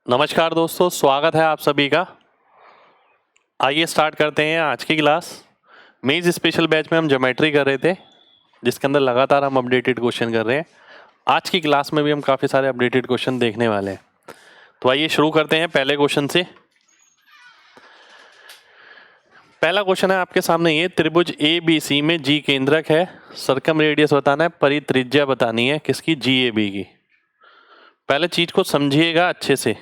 नमस्कार दोस्तों, स्वागत है आप सभी का। आइए स्टार्ट करते हैं आज की क्लास। मेज स्पेशल बैच में हम ज्योमेट्री कर रहे थे, जिसके अंदर लगातार हम अपडेटेड क्वेश्चन कर रहे हैं। आज की क्लास में भी हम काफ़ी सारे अपडेटेड क्वेश्चन देखने वाले हैं। तो आइए शुरू करते हैं पहले क्वेश्चन से। पहला क्वेश्चन है आपके सामने, ये त्रिभुज ABC में G केंद्रक है, सर्कम रेडियस बताना है, परित्रिज्या बतानी है किसकी, GAB की। पहले चीज को समझिएगा अच्छे से।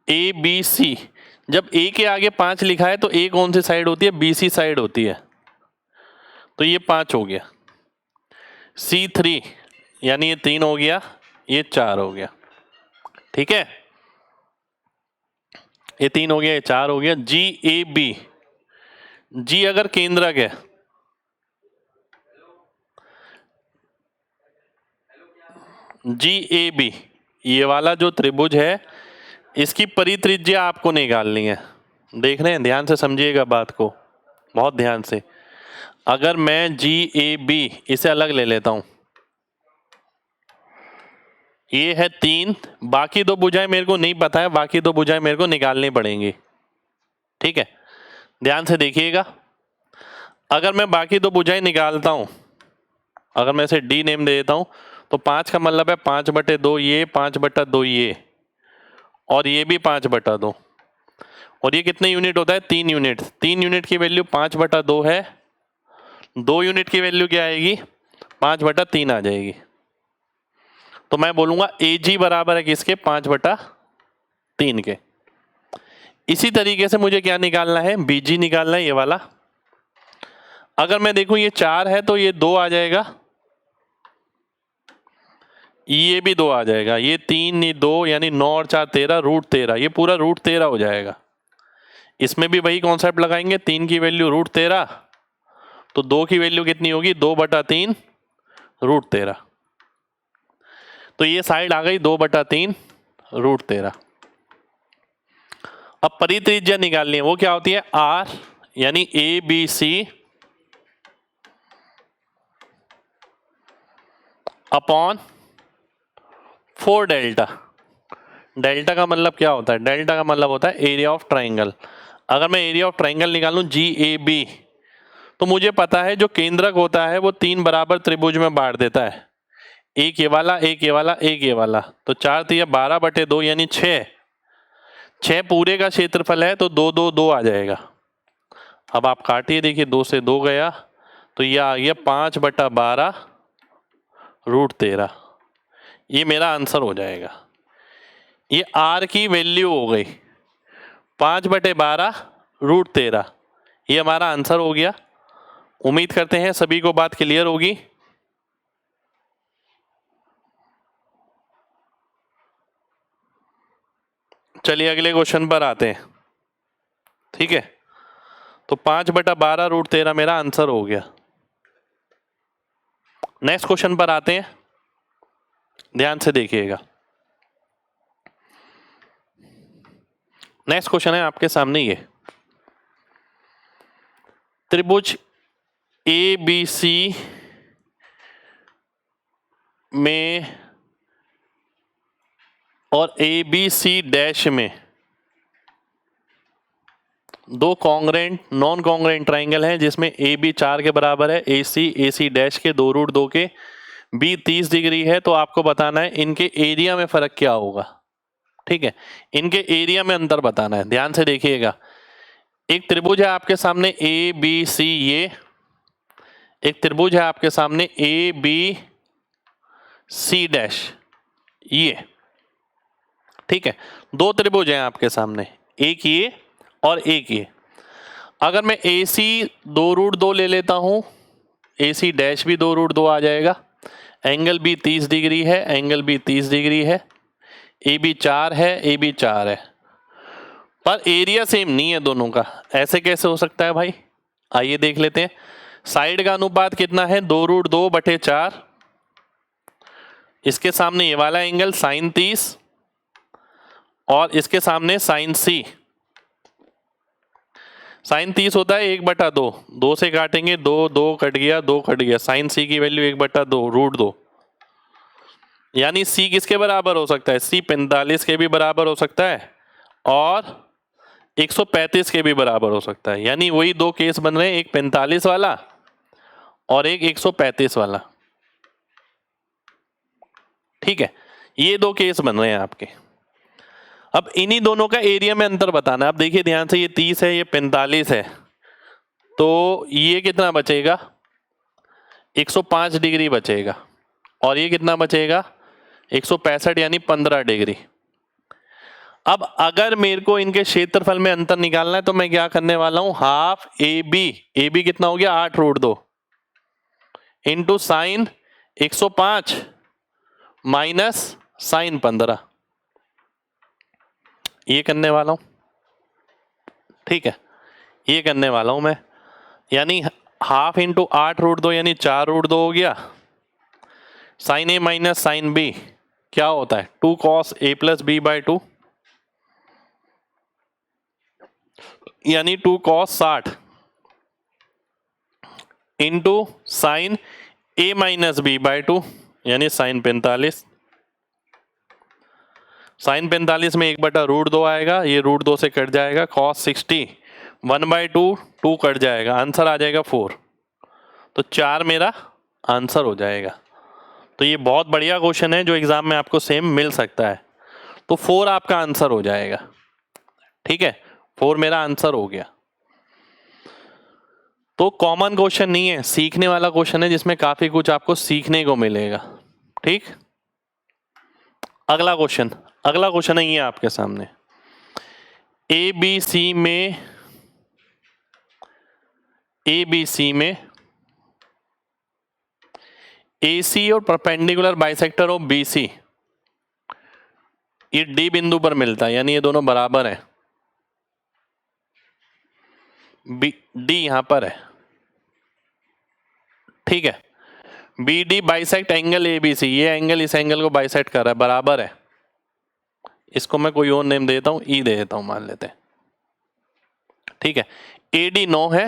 ABC, जब A के आगे 5 लिखा है तो A कौन सी साइड होती है, BC साइड होती है, तो ये 5 हो गया। C3 यानी ये 3 हो गया, ये 4 हो गया, ठीक है। ये 3 हो गया, ये 4 हो गया। GAB, G अगर केंद्रक है, GAB ये वाला जो त्रिभुज है, इसकी परित्रिज्या आपको निकालनी है। देख रहे हैं, ध्यान से समझिएगा बात को, बहुत ध्यान से। अगर मैं GAB इसे अलग ले लेता हूं, ये है 3, बाकी दो भुजाएं मेरे को नहीं पता है, बाकी दो भुजाएं मेरे को निकालनी पड़ेंगी, ठीक है। ध्यान से देखिएगा। अगर मैं बाकी दो भुजाएं निकालता हूं, अगर मैं इसे D नेम दे देता हूं, तो 5 का मतलब है 5/2 ये, 5/2 ये, और ये भी 5/2, और ये कितने यूनिट होता है, 3 यूनिट। 3 यूनिट की वैल्यू 5/2 है, 2 यूनिट की वैल्यू क्या आएगी, 5/3 आ जाएगी। तो मैं बोलूंगा AG बराबर है किसके, 5/3 के। इसी तरीके से मुझे क्या निकालना है, BG निकालना है, ये वाला। अगर मैं देखूं ये 4 है तो ये 2 आ जाएगा, ये भी 2 आ जाएगा, ये 3 ये 2, यानी 9 और 4 13, √13, ये पूरा √13 हो जाएगा। इसमें भी वही कॉन्सेप्ट लगाएंगे, 3 की वैल्यू √13, तो 2 की वैल्यू कितनी होगी, 2/3 √13। तो ये साइड आ गई 2/3 √13। अब परित्रिज्या निकालनी है, वो क्या होती है, R, यानी ABC अपॉन 4 डेल्टा। डेल्टा का मतलब क्या होता है, डेल्टा का मतलब होता है एरिया ऑफ ट्राइंगल। अगर मैं एरिया ऑफ ट्राइंगल निकालूं GAB, तो मुझे पता है जो केंद्रक होता है वो 3 बराबर त्रिभुज में बांट देता है, एक ये वाला, एक ये वाला, एक ये वाला। तो 4 3 12/2 यानी 6 पूरे का क्षेत्रफल है, तो 2 2 2 आ जाएगा। अब आप काटिए, देखिए 2 से 2 गया, तो यह आ गया 5/12 √13। ये मेरा आंसर हो जाएगा। ये R की वैल्यू हो गई 5/12 √13, ये हमारा आंसर हो गया। उम्मीद करते हैं सभी को बात क्लियर होगी। चलिए अगले क्वेश्चन पर आते हैं, ठीक है। तो 5/12 √13 मेरा आंसर हो गया। नेक्स्ट क्वेश्चन पर आते हैं, ध्यान से देखिएगा। नेक्स्ट क्वेश्चन है आपके सामने, ये त्रिभुज ABC में और ABC डैश में दो कॉन्ग्रेंट नॉन कॉन्ग्रेंट ट्राइंगल है, जिसमें AB 4 के बराबर है, AC डैश के 2√2 के, B 30 डिग्री है। तो आपको बताना है इनके एरिया में फर्क क्या होगा, ठीक है। इनके एरिया में अंतर बताना है। ध्यान से देखिएगा, एक त्रिभुज है आपके सामने ABC, ये एक त्रिभुज है आपके सामने ABC डैश, ये, ठीक है। दो त्रिभुज हैं आपके सामने, एक ये और एक ये। अगर मैं AC 2√2 ले लेता हूं, AC डैश भी 2√2 आ जाएगा। एंगल B 30 डिग्री है, एंगल B 30 डिग्री है। AB 4 है, AB 4 है, पर एरिया सेम नहीं है दोनों का। ऐसे कैसे हो सकता है भाई, आइए देख लेते हैं। साइड का अनुपात कितना है, 2√2/4। इसके सामने ये वाला एंगल sin 30, और इसके सामने sin C। sin 30 होता है 1/2, 2 से काटेंगे, 2 2 कट गया, 2 कट गया, sin C की वैल्यू 1/2 √2। यानी सी किसके बराबर हो सकता है, सी 45 के भी बराबर हो सकता है और 135 के भी बराबर हो सकता है। यानी वही दो केस बन रहे हैं, एक 45 वाला और एक 135 वाला। ठीक है, ये दो केस बन रहे हैं आपके। अब इन्हीं दोनों का एरिया में अंतर बताना है। अब देखिए ध्यान से, ये 30 है, ये 45 है, तो ये कितना बचेगा, 105 डिग्री बचेगा और ये कितना बचेगा, 165 यानी 15 डिग्री। अब अगर मेरे को इनके क्षेत्रफल में अंतर निकालना है तो मैं क्या करने वाला हूं, हाफ ए बी कितना हो गया 8√2 इंटू साइन 105 माइनस साइन 15, ये करने वाला हूं। ठीक है, ये करने वाला हूं मैं, यानी हाफ इंटू 8√2 यानी 4√2 हो गया। Sine A minus sine B क्या होता है, 2 cos a plus B by 2 यानी 2 cos 60 into sine a minus B by 2 यानी साइन 45। साइन 45 में 1/√2 आएगा, ये √2 से कट जाएगा, cos 60 1/2 2 कट जाएगा, आंसर आ जाएगा 4। तो 4 मेरा आंसर हो जाएगा। तो ये बहुत बढ़िया क्वेश्चन है जो एग्जाम में आपको सेम मिल सकता है। तो 4 आपका आंसर हो जाएगा। ठीक है, 4 मेरा आंसर हो गया। तो कॉमन क्वेश्चन नहीं है, सीखने वाला क्वेश्चन है जिसमें काफी कुछ आपको सीखने को मिलेगा। ठीक, अगला क्वेश्चन है ये आपके सामने, ए बी सी में AC और परपेंडिकुलर बाइसेक्टर ऑफ BC ये D बिंदु पर मिलता है, यानी ये दोनों बराबर है। D यहां पर है। ठीक है, BD बाइसेक्ट एंगल ABC, ये एंगल इस एंगल को बाइसेक्ट कर रहा है, बराबर है। इसको मैं कोई और नेम देता हूं, E दे देता हूं, मान लेते हैं। ठीक है, AD 9 है,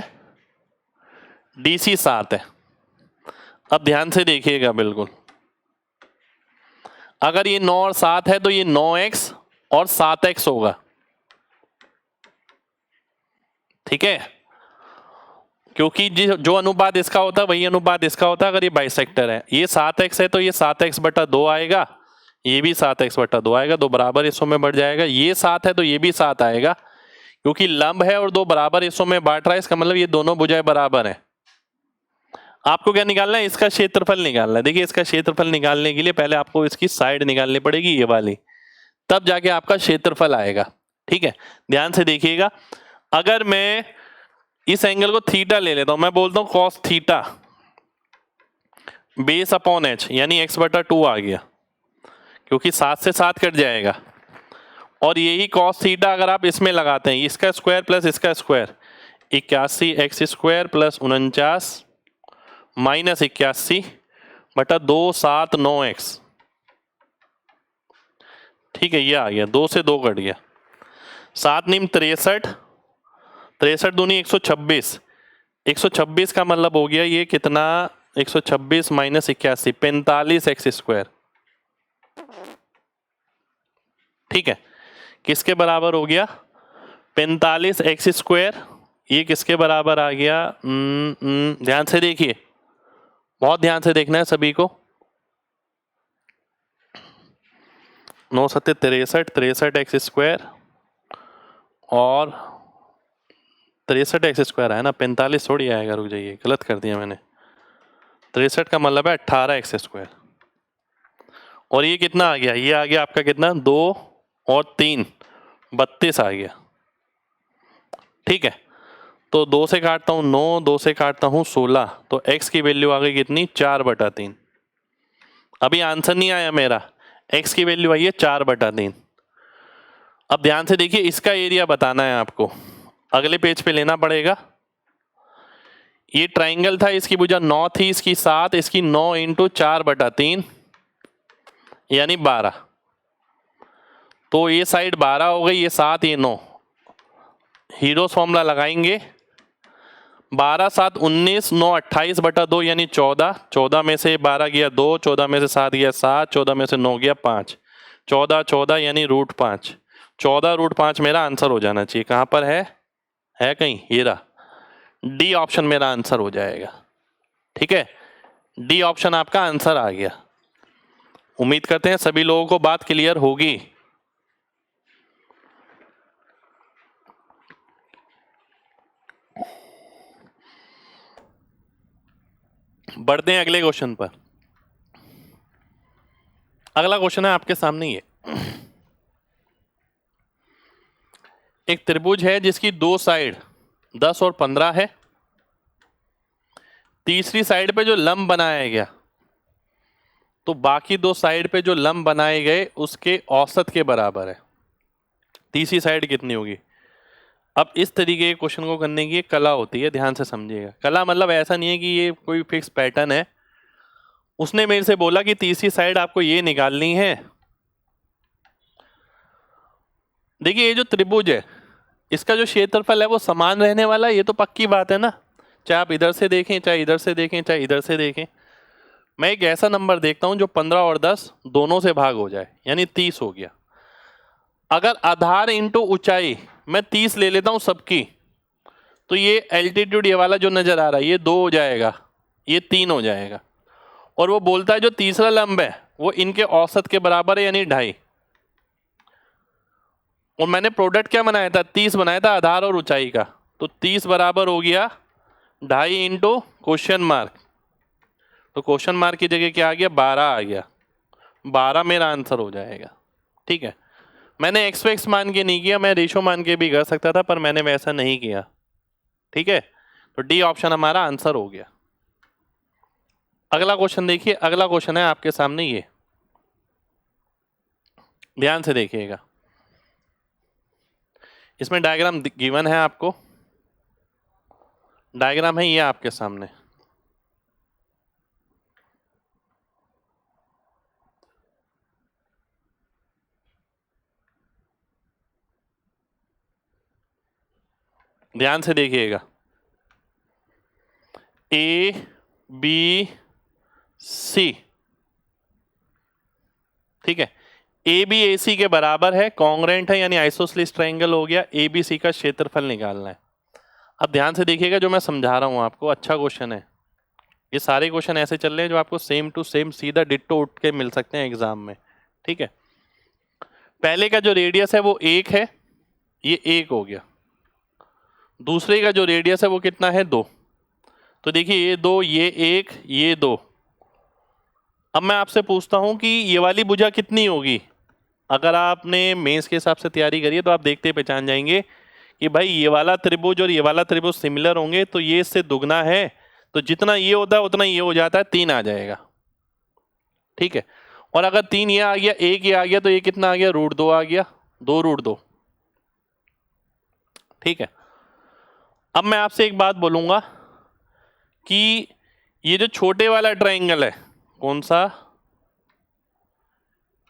DC 7 है। अब ध्यान से देखिएगा बिल्कुल, अगर ये 9 और 7 है तो ये 9x और 7x होगा। ठीक है, क्योंकि जो अनुपात इसका होता है वही अनुपात इसका होता है। अगर ये बाइसेक्टर है, ये 7x है तो ये 7x/2 आएगा, ये भी 7x/2 आएगा, दो बराबर हिस्सों में बढ़ जाएगा। ये 7 है तो ये भी 7 आएगा, क्योंकि लंब है और दो बराबर हिस्सों में बांट रहा है, इसका मतलब ये दोनों भुजाएं बराबर है। आपको क्या निकालना है, इसका क्षेत्रफल निकालना है। देखिए, इसका क्षेत्रफल निकालने के लिए पहले आपको इसकी साइड निकालनी पड़ेगी, ये वाली, तब जाके आपका क्षेत्रफल आएगा। ठीक है, ध्यान से देखिएगा, अगर मैं इस एंगल को थीटा ले लेता हूं, मैं बोलता हूं cos theta base upon h, यानी x/2 आ गया, क्योंकि 7 से 7 कट जाएगा। और यही cos थीटा अगर आप इसमें लगाते हैं, इसका स्क्वायर प्लस इसका square, 81x² plus 49 minus 81/2 7 9x। ठीक है, ये आ गया, 2 से 2 कट गया, 7 नीम 63, 63 दूनी 126, 126 का मतलब हो गया ये कितना, 126 माइनस 81 45x²। ठीक है, किसके बराबर हो गया, 45x²। ये किसके बराबर आ गया, ध्यान से देखिए, बहुत ध्यान से देखना है सभी को। 9 7 63, 63x² और 63x² है ना, 45 थोड़ी आएगा, रुक जाइए, गलत कर दिया मैंने। 63 का मतलब है 18x²। और ये कितना आ गया, ये आ गया आपका कितना, 2 और 3 32 आ गया। ठीक है, तो 2 से काटता हूं 9, 2 से काटता हूं 16, तो x की वैल्यू आ गई कितनी, 4/3। अभी आंसर नहीं आया मेरा, x की वैल्यू आई है 4/3। अब ध्यान से देखिए, इसका एरिया बताना है आपको, अगले पेज पे लेना पड़ेगा। ये ट्राइंगल था, इसकी भुजा 9 थी, इसकी 7, इसकी 9 इंटू 4/3 यानी 12। तो ये साइड 12 हो गई, ये 7, ये 9। हीरोज फॉर्मूला लगाएंगे, 12 7 19, 9 28 बटा 2 यानी 14, 14 में से 12 गया 2, 14 में से 7 गया 7, 14 में से 9 गया 5, 14 14 यानी √5, 14 √5 मेरा आंसर हो जाना चाहिए। कहाँ पर है कहीं, ये रहा, डी ऑप्शन मेरा आंसर हो जाएगा। ठीक है, डी ऑप्शन आपका आंसर आ गया। उम्मीद करते हैं सभी लोगों को बात क्लियर होगी। बढ़ते हैं अगले क्वेश्चन पर। अगला क्वेश्चन है आपके सामने ये, एक त्रिभुज है जिसकी दो साइड 10 और 15 है। तीसरी साइड पे जो लंब बनाया गया, तो बाकी दो साइड पे जो लंब बनाए गए उसके औसत के बराबर है। तीसरी साइड कितनी होगी? अब इस तरीके के क्वेश्चन को करने की एक कला होती है, ध्यान से समझिएगा। कला मतलब ऐसा नहीं है कि ये कोई फिक्स पैटर्न है। उसने मेरे से बोला कि तीसरी साइड आपको ये निकालनी है। देखिए ये जो त्रिभुज है इसका जो क्षेत्रफल है वो समान रहने वाला है, ये तो पक्की बात है ना। चाहे आप इधर से देखें, चाहे इधर से देखें, चाहे इधर से देखें। मैं एक ऐसा नंबर देखता हूं जो 15 और 10 दोनों से भाग हो जाए, यानी 30 हो गया। अगर आधार इंटू ऊंचाई मैं 30 ले लेता हूं सबकी, तो ये एल्टीट्यूड ये वाला जो नजर आ रहा है ये 2 हो जाएगा, ये 3 हो जाएगा। और वो बोलता है जो तीसरा लंब है वो इनके औसत के बराबर है, यानी 2.5। और मैंने प्रोडक्ट क्या बनाया था, 30 बनाया था आधार और ऊंचाई का, तो 30 बराबर हो गया 2.5 इंटू क्वेश्चन मार्क। तो क्वेश्चन मार्क की जगह क्या आ गया, 12 आ गया। 12 मेरा आंसर हो जाएगा। ठीक है, मैंने एक्स एक्स मान के नहीं किया, मैं रेशो मान के भी कर सकता था, पर मैंने वैसा नहीं किया। ठीक है, तो डी ऑप्शन हमारा आंसर हो गया। अगला क्वेश्चन देखिए, अगला क्वेश्चन है आपके सामने ये, ध्यान से देखिएगा। इसमें डायग्राम गिवन है आपको, डायग्राम है ये आपके सामने। ध्यान से देखिएगा, ए बी सी। ठीक है, ए बी ए सी के बराबर है, कॉन्ग्रेंट है, यानी आइसोसेलेस ट्रायंगल हो गया। ए बी सी का क्षेत्रफल निकालना है। अब ध्यान से देखिएगा, जो मैं समझा रहा हूं आपको, अच्छा क्वेश्चन है। ये सारे क्वेश्चन ऐसे चल रहे हैं जो आपको सेम टू सेम सीधा डिट्टो उठ के मिल सकते हैं एग्जाम में। ठीक है, पहले का जो रेडियस है वो 1 है, ये 1 हो गया। दूसरे का जो रेडियस है वो कितना है, 2। तो देखिए ये 2, ये 1, ये 2। अब मैं आपसे पूछता हूं कि ये वाली भुजा कितनी होगी। अगर आपने मेंस के हिसाब से तैयारी करी है तो आप देखते पहचान जाएंगे कि भाई ये वाला त्रिभुज और ये वाला त्रिभुज सिमिलर होंगे, तो ये इससे दुगना है, तो जितना ये होता है उतना ये हो जाता है, 3 आ जाएगा। ठीक है, और अगर 3 ये आ गया, 1 ये आ गया, तो ये कितना आ गया, √2 आ गया, 2√2। ठीक है, अब मैं आपसे एक बात बोलूंगा कि ये जो छोटे वाला ट्रायंगल है, कौन सा,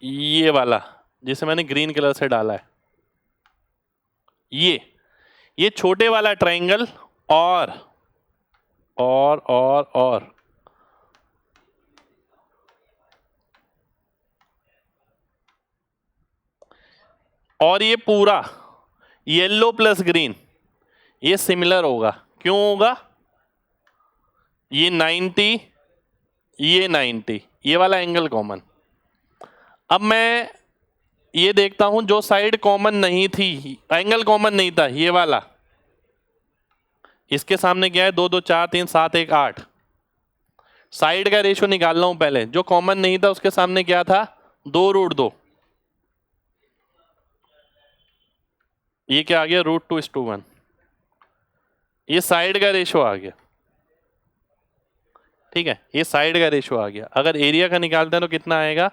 ये वाला जिसे मैंने ग्रीन कलर से डाला है, ये छोटे वाला ट्रायंगल और ये पूरा येलो प्लस ग्रीन ये सिमिलर होगा। क्यों होगा, ये 90, ये 90, ये वाला एंगल कॉमन। अब मैं ये देखता हूं जो साइड कॉमन नहीं थी, एंगल कॉमन नहीं था, ये वाला, इसके सामने क्या है, 2 2 4 3 7 1 8। साइड का रेशियो निकाल रहा हूं पहले, जो कॉमन नहीं था उसके सामने क्या था, 2√2। ये क्या आ गया, √2:1। ये साइड का रेशियो आ गया। ठीक है, ये साइड का रेशियो आ गया। अगर एरिया का निकालते हैं तो कितना आएगा,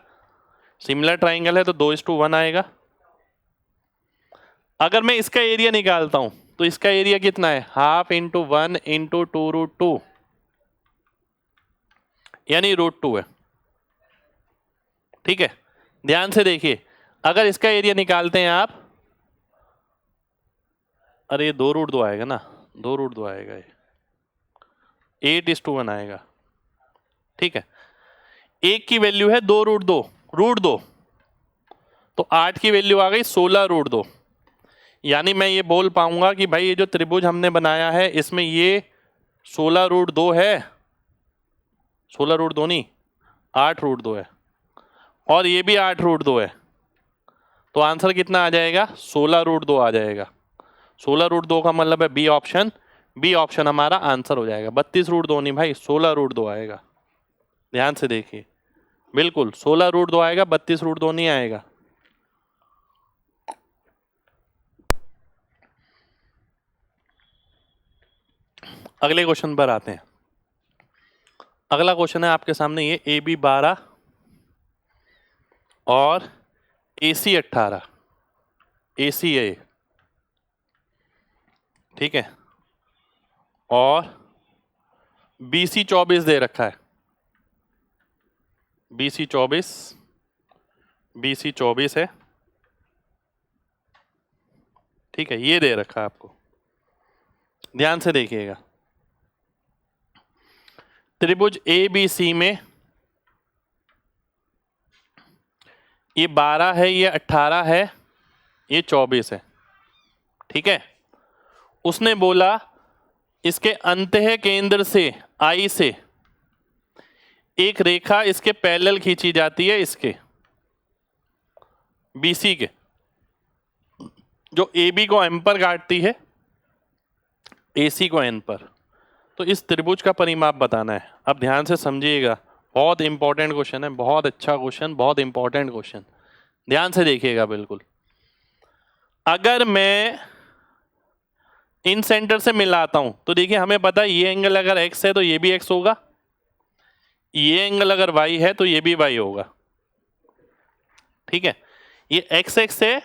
सिमिलर ट्राइंगल है तो 2:1 आएगा। अगर मैं इसका एरिया निकालता हूं तो इसका एरिया कितना है, 1/2 × 1 × 2√2, यानी √2 है। ठीक है, ध्यान से देखिए, अगर इसका एरिया निकालते हैं आप, अरे ये 2√2 आएगा ना, 2√2 आएगा ये। 8:1 आएगा। ठीक है, 1 की वैल्यू है 2√2 तो 8 की वैल्यू आ गई 16√2। यानी मैं ये बोल पाऊंगा कि भाई ये जो त्रिभुज हमने बनाया है इसमें ये 16√2 है, 16√2 नहीं 8√2 है, और ये भी 8√2 है। तो आंसर कितना आ जाएगा? 16√2 आ जाएगा। 16√2 का मतलब है बी ऑप्शन। बी ऑप्शन हमारा आंसर हो जाएगा। 32√2 नहीं भाई, 16√2 आएगा। ध्यान से देखिए, बिल्कुल 16√2 आएगा, 32√2 नहीं आएगा। अगले क्वेश्चन पर आते हैं। अगला क्वेश्चन है आपके सामने ये AB 12 और AC 18 AC है, ठीक है, और BC 24 दे रखा है। BC 24 है, ठीक है, ये दे रखा है आपको। ध्यान से देखिएगा, त्रिभुज ABC में ये 12 है, ये 18 है, ये 24 है, ठीक है। उसने बोला इसके अंतः केंद्र से I से एक रेखा इसके पैरेलल खींची जाती है, इसके BC के, जो AB को M पर काटती है, AC को N पर। तो इस त्रिभुज का परिमाप बताना है। अब ध्यान से समझिएगा, बहुत इंपॉर्टेंट क्वेश्चन है, बहुत अच्छा क्वेश्चन, बहुत इंपॉर्टेंट क्वेश्चन। ध्यान से देखिएगा बिल्कुल। अगर मैं इन सेंटर से मिलाता हूं तो देखिए हमें पता है ये एंगल अगर x है तो ये भी x होगा, ये एंगल अगर y है तो ये भी y होगा, ठीक है। ये x x है,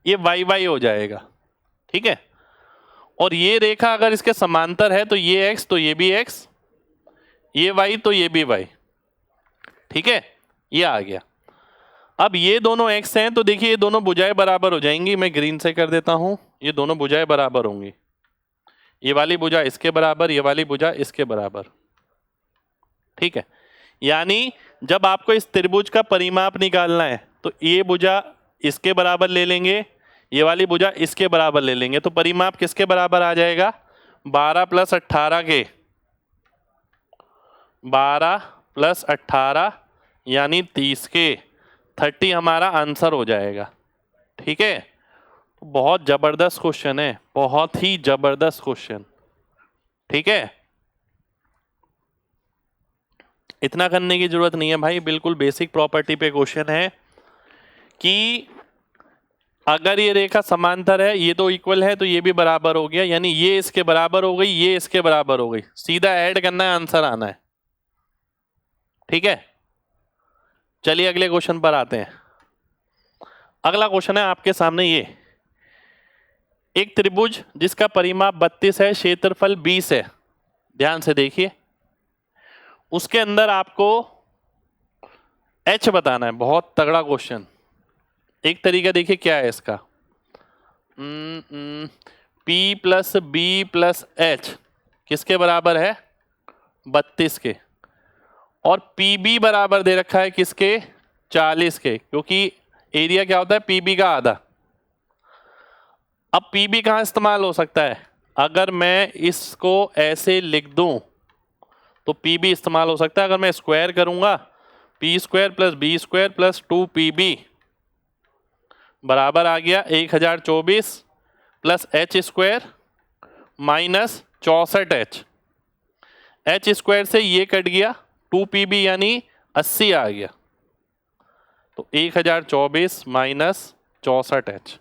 ये y y हो जाएगा, ठीक है। और ये रेखा अगर इसके समांतर है तो ये x तो ये भी x, ये y तो ये भी y, ठीक है, ये आ गया। अब ये दोनों x हैं तो देखिए ये दोनों भुजाएं बराबर हो जाएंगी। मैं ग्रीन से कर देता हूं, ये दोनों भुजाएं बराबर होंगी। ये वाली भुजा इसके बराबर, ये वाली भुजा इसके बराबर, ठीक है। यानी जब आपको इस त्रिभुज का परिमाप निकालना है तो ये भुजा इसके बराबर ले लेंगे, ये वाली भुजा इसके बराबर ले लेंगे, तो परिमाप किसके बराबर आ जाएगा? 12 + 18 के, 12 + 18 यानी 30 के, 30 हमारा आंसर हो जाएगा, ठीक है। बहुत जबरदस्त क्वेश्चन है, बहुत ही जबरदस्त क्वेश्चन, ठीक है। इतना करने की जरूरत नहीं है भाई, बिल्कुल बेसिक प्रॉपर्टी पे क्वेश्चन है कि अगर ये रेखा समांतर है, ये तो इक्वल है तो ये भी बराबर हो गया, यानी ये इसके बराबर हो गई, ये इसके बराबर हो गई, सीधा ऐड करना है, आंसर आना है, ठीक है। चलिए अगले क्वेश्चन पर आते हैं। अगला क्वेश्चन है आपके सामने ये, एक त्रिभुज जिसका परिमाप 32 है, क्षेत्रफल 20 है। ध्यान से देखिए, उसके अंदर आपको H बताना है। बहुत तगड़ा क्वेश्चन। एक तरीका देखिए क्या है इसका, P + B + H किसके बराबर है? 32 के। और PB बराबर दे रखा है किसके? 40 के, क्योंकि एरिया क्या होता है? PB का आधा। अब PB कहाँ इस्तेमाल हो सकता है? अगर मैं इसको ऐसे लिख दूं तो PB इस्तेमाल हो सकता है। अगर मैं स्क्वायर करूंगा, P² + B² + 2PB बराबर आ गया 1024 + H² - 64H। H² से ये कट गया, 2PB यानी 80 आ गया, तो 1024 - 64H।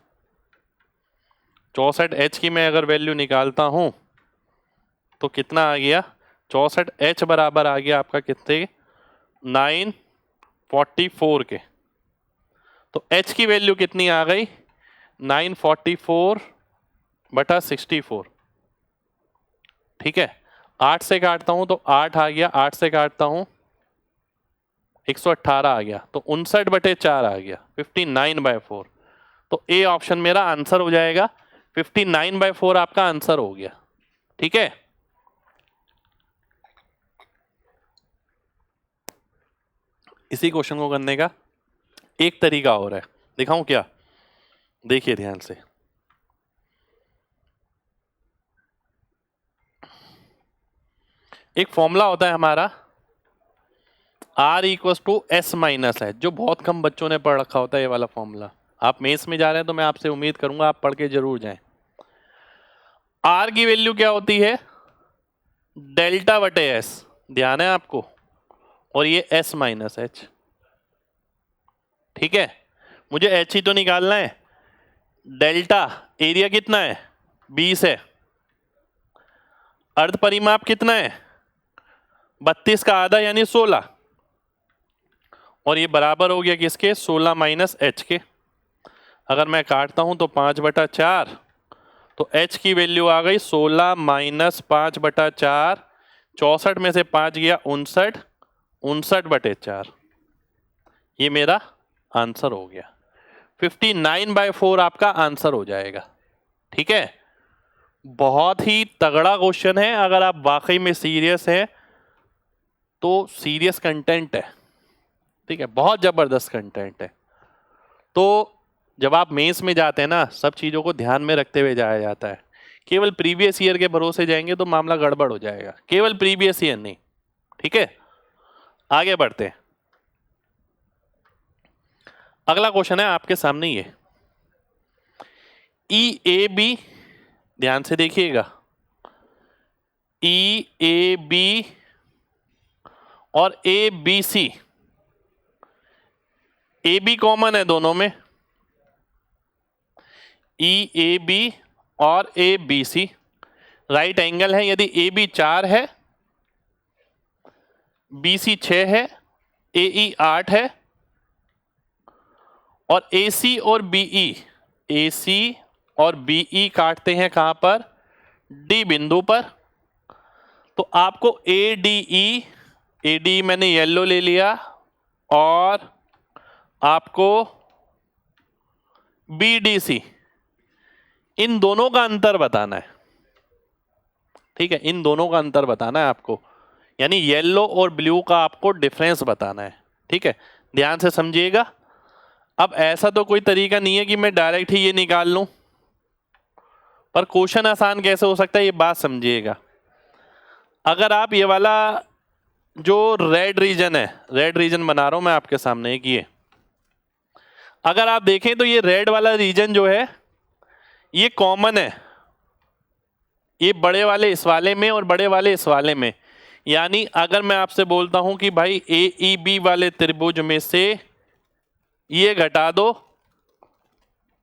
64H की मैं अगर वैल्यू निकालता हूं तो कितना आ गया? 64H बराबर आ गया आपका कितने? 944 के। तो H की वैल्यू कितनी आ गई? 944/64, ठीक है। 8 से काटता हूं तो 8 आ गया, 8 से काटता हूं 118 आ गया, तो 59/4 आ गया, 59/4। तो ए ऑप्शन मेरा आंसर हो जाएगा। 59/4 आपका आंसर हो गया, ठीक है। इसी क्वेश्चन को करने का एक तरीका और है, दिखाऊं क्या? देखिए ध्यान से। एक फॉर्मूला होता है हमारा R equals to S minus है, जो बहुत कम बच्चों ने पढ़ रखा होता है ये वाला फॉर्मूला। आप मेंस में जा रहे हैं तो मैं आपसे उम्मीद करूंगा आप पढ़ के जरूर जाएं। R की वैल्यू क्या होती है? डेल्टा बटे एस, ध्यान है आपको, और ये एस माइनस एच। ठीक है, मुझे एच ही तो निकालना है। डेल्टा एरिया कितना है? 20 है। अर्ध परिमाप कितना है? 32 का आधा यानी 16, और ये बराबर हो गया किसके? 16 माइनस एच के। अगर मैं काटता हूं तो 5/4, तो एच की वैल्यू आ गई 16 माइनस 5/4, 64 में से 5 गया 59, 59/4। ये मेरा आंसर हो गया। 59/4 आपका आंसर हो जाएगा। ठीक है, बहुत ही तगड़ा क्वेश्चन है। अगर आप वाकई में सीरियस हैं तो सीरियस कंटेंट है। ठीक है, बहुत जबरदस्त कंटेंट है। तो जब आप मेंस में जाते हैं ना, सब चीजों को ध्यान में रखते हुए जाया जाता है। केवल प्रीवियस ईयर के भरोसे जाएंगे तो मामला गड़बड़ हो जाएगा। केवल प्रीवियस ईयर नहीं। ठीक है, आगे बढ़ते हैं। अगला क्वेश्चन है आपके सामने ये, ई ए बी, ध्यान से देखिएगा, ई ए बी और A B C, A B common है दोनों में, ई ए बी और A B C right angle है। यदि ए बी 4 है, बी सी 6 है, ए ई 8 है, और ए सी और बीई, ए सी और बीई काटते हैं कहां पर? डी बिंदु पर। तो आपको ए डी मैंने येलो ले लिया, और आपको बी डी सी, इन दोनों का अंतर बताना है। ठीक है, इन दोनों का अंतर बताना है आपको, यानी येलो और ब्लू का आपको डिफरेंस बताना है। ठीक है, ध्यान से समझिएगा। अब ऐसा तो कोई तरीका नहीं है कि मैं डायरेक्ट ही ये निकाल लूं, पर क्वेश्चन आसान कैसे हो सकता है ये बात समझिएगा। अगर आप ये वाला जो रेड रीजन है, रेड रीजन बना रहा हूं मैं आपके सामने एक, ये अगर आप देखें तो ये रेड वाला रीजन जो है ये कॉमन है, ये बड़े वाले इस वाले में और बड़े वाले इस वाले में। यानी अगर मैं आपसे बोलता हूं कि भाई ए ई बी वाले त्रिभुज में से ये घटा दो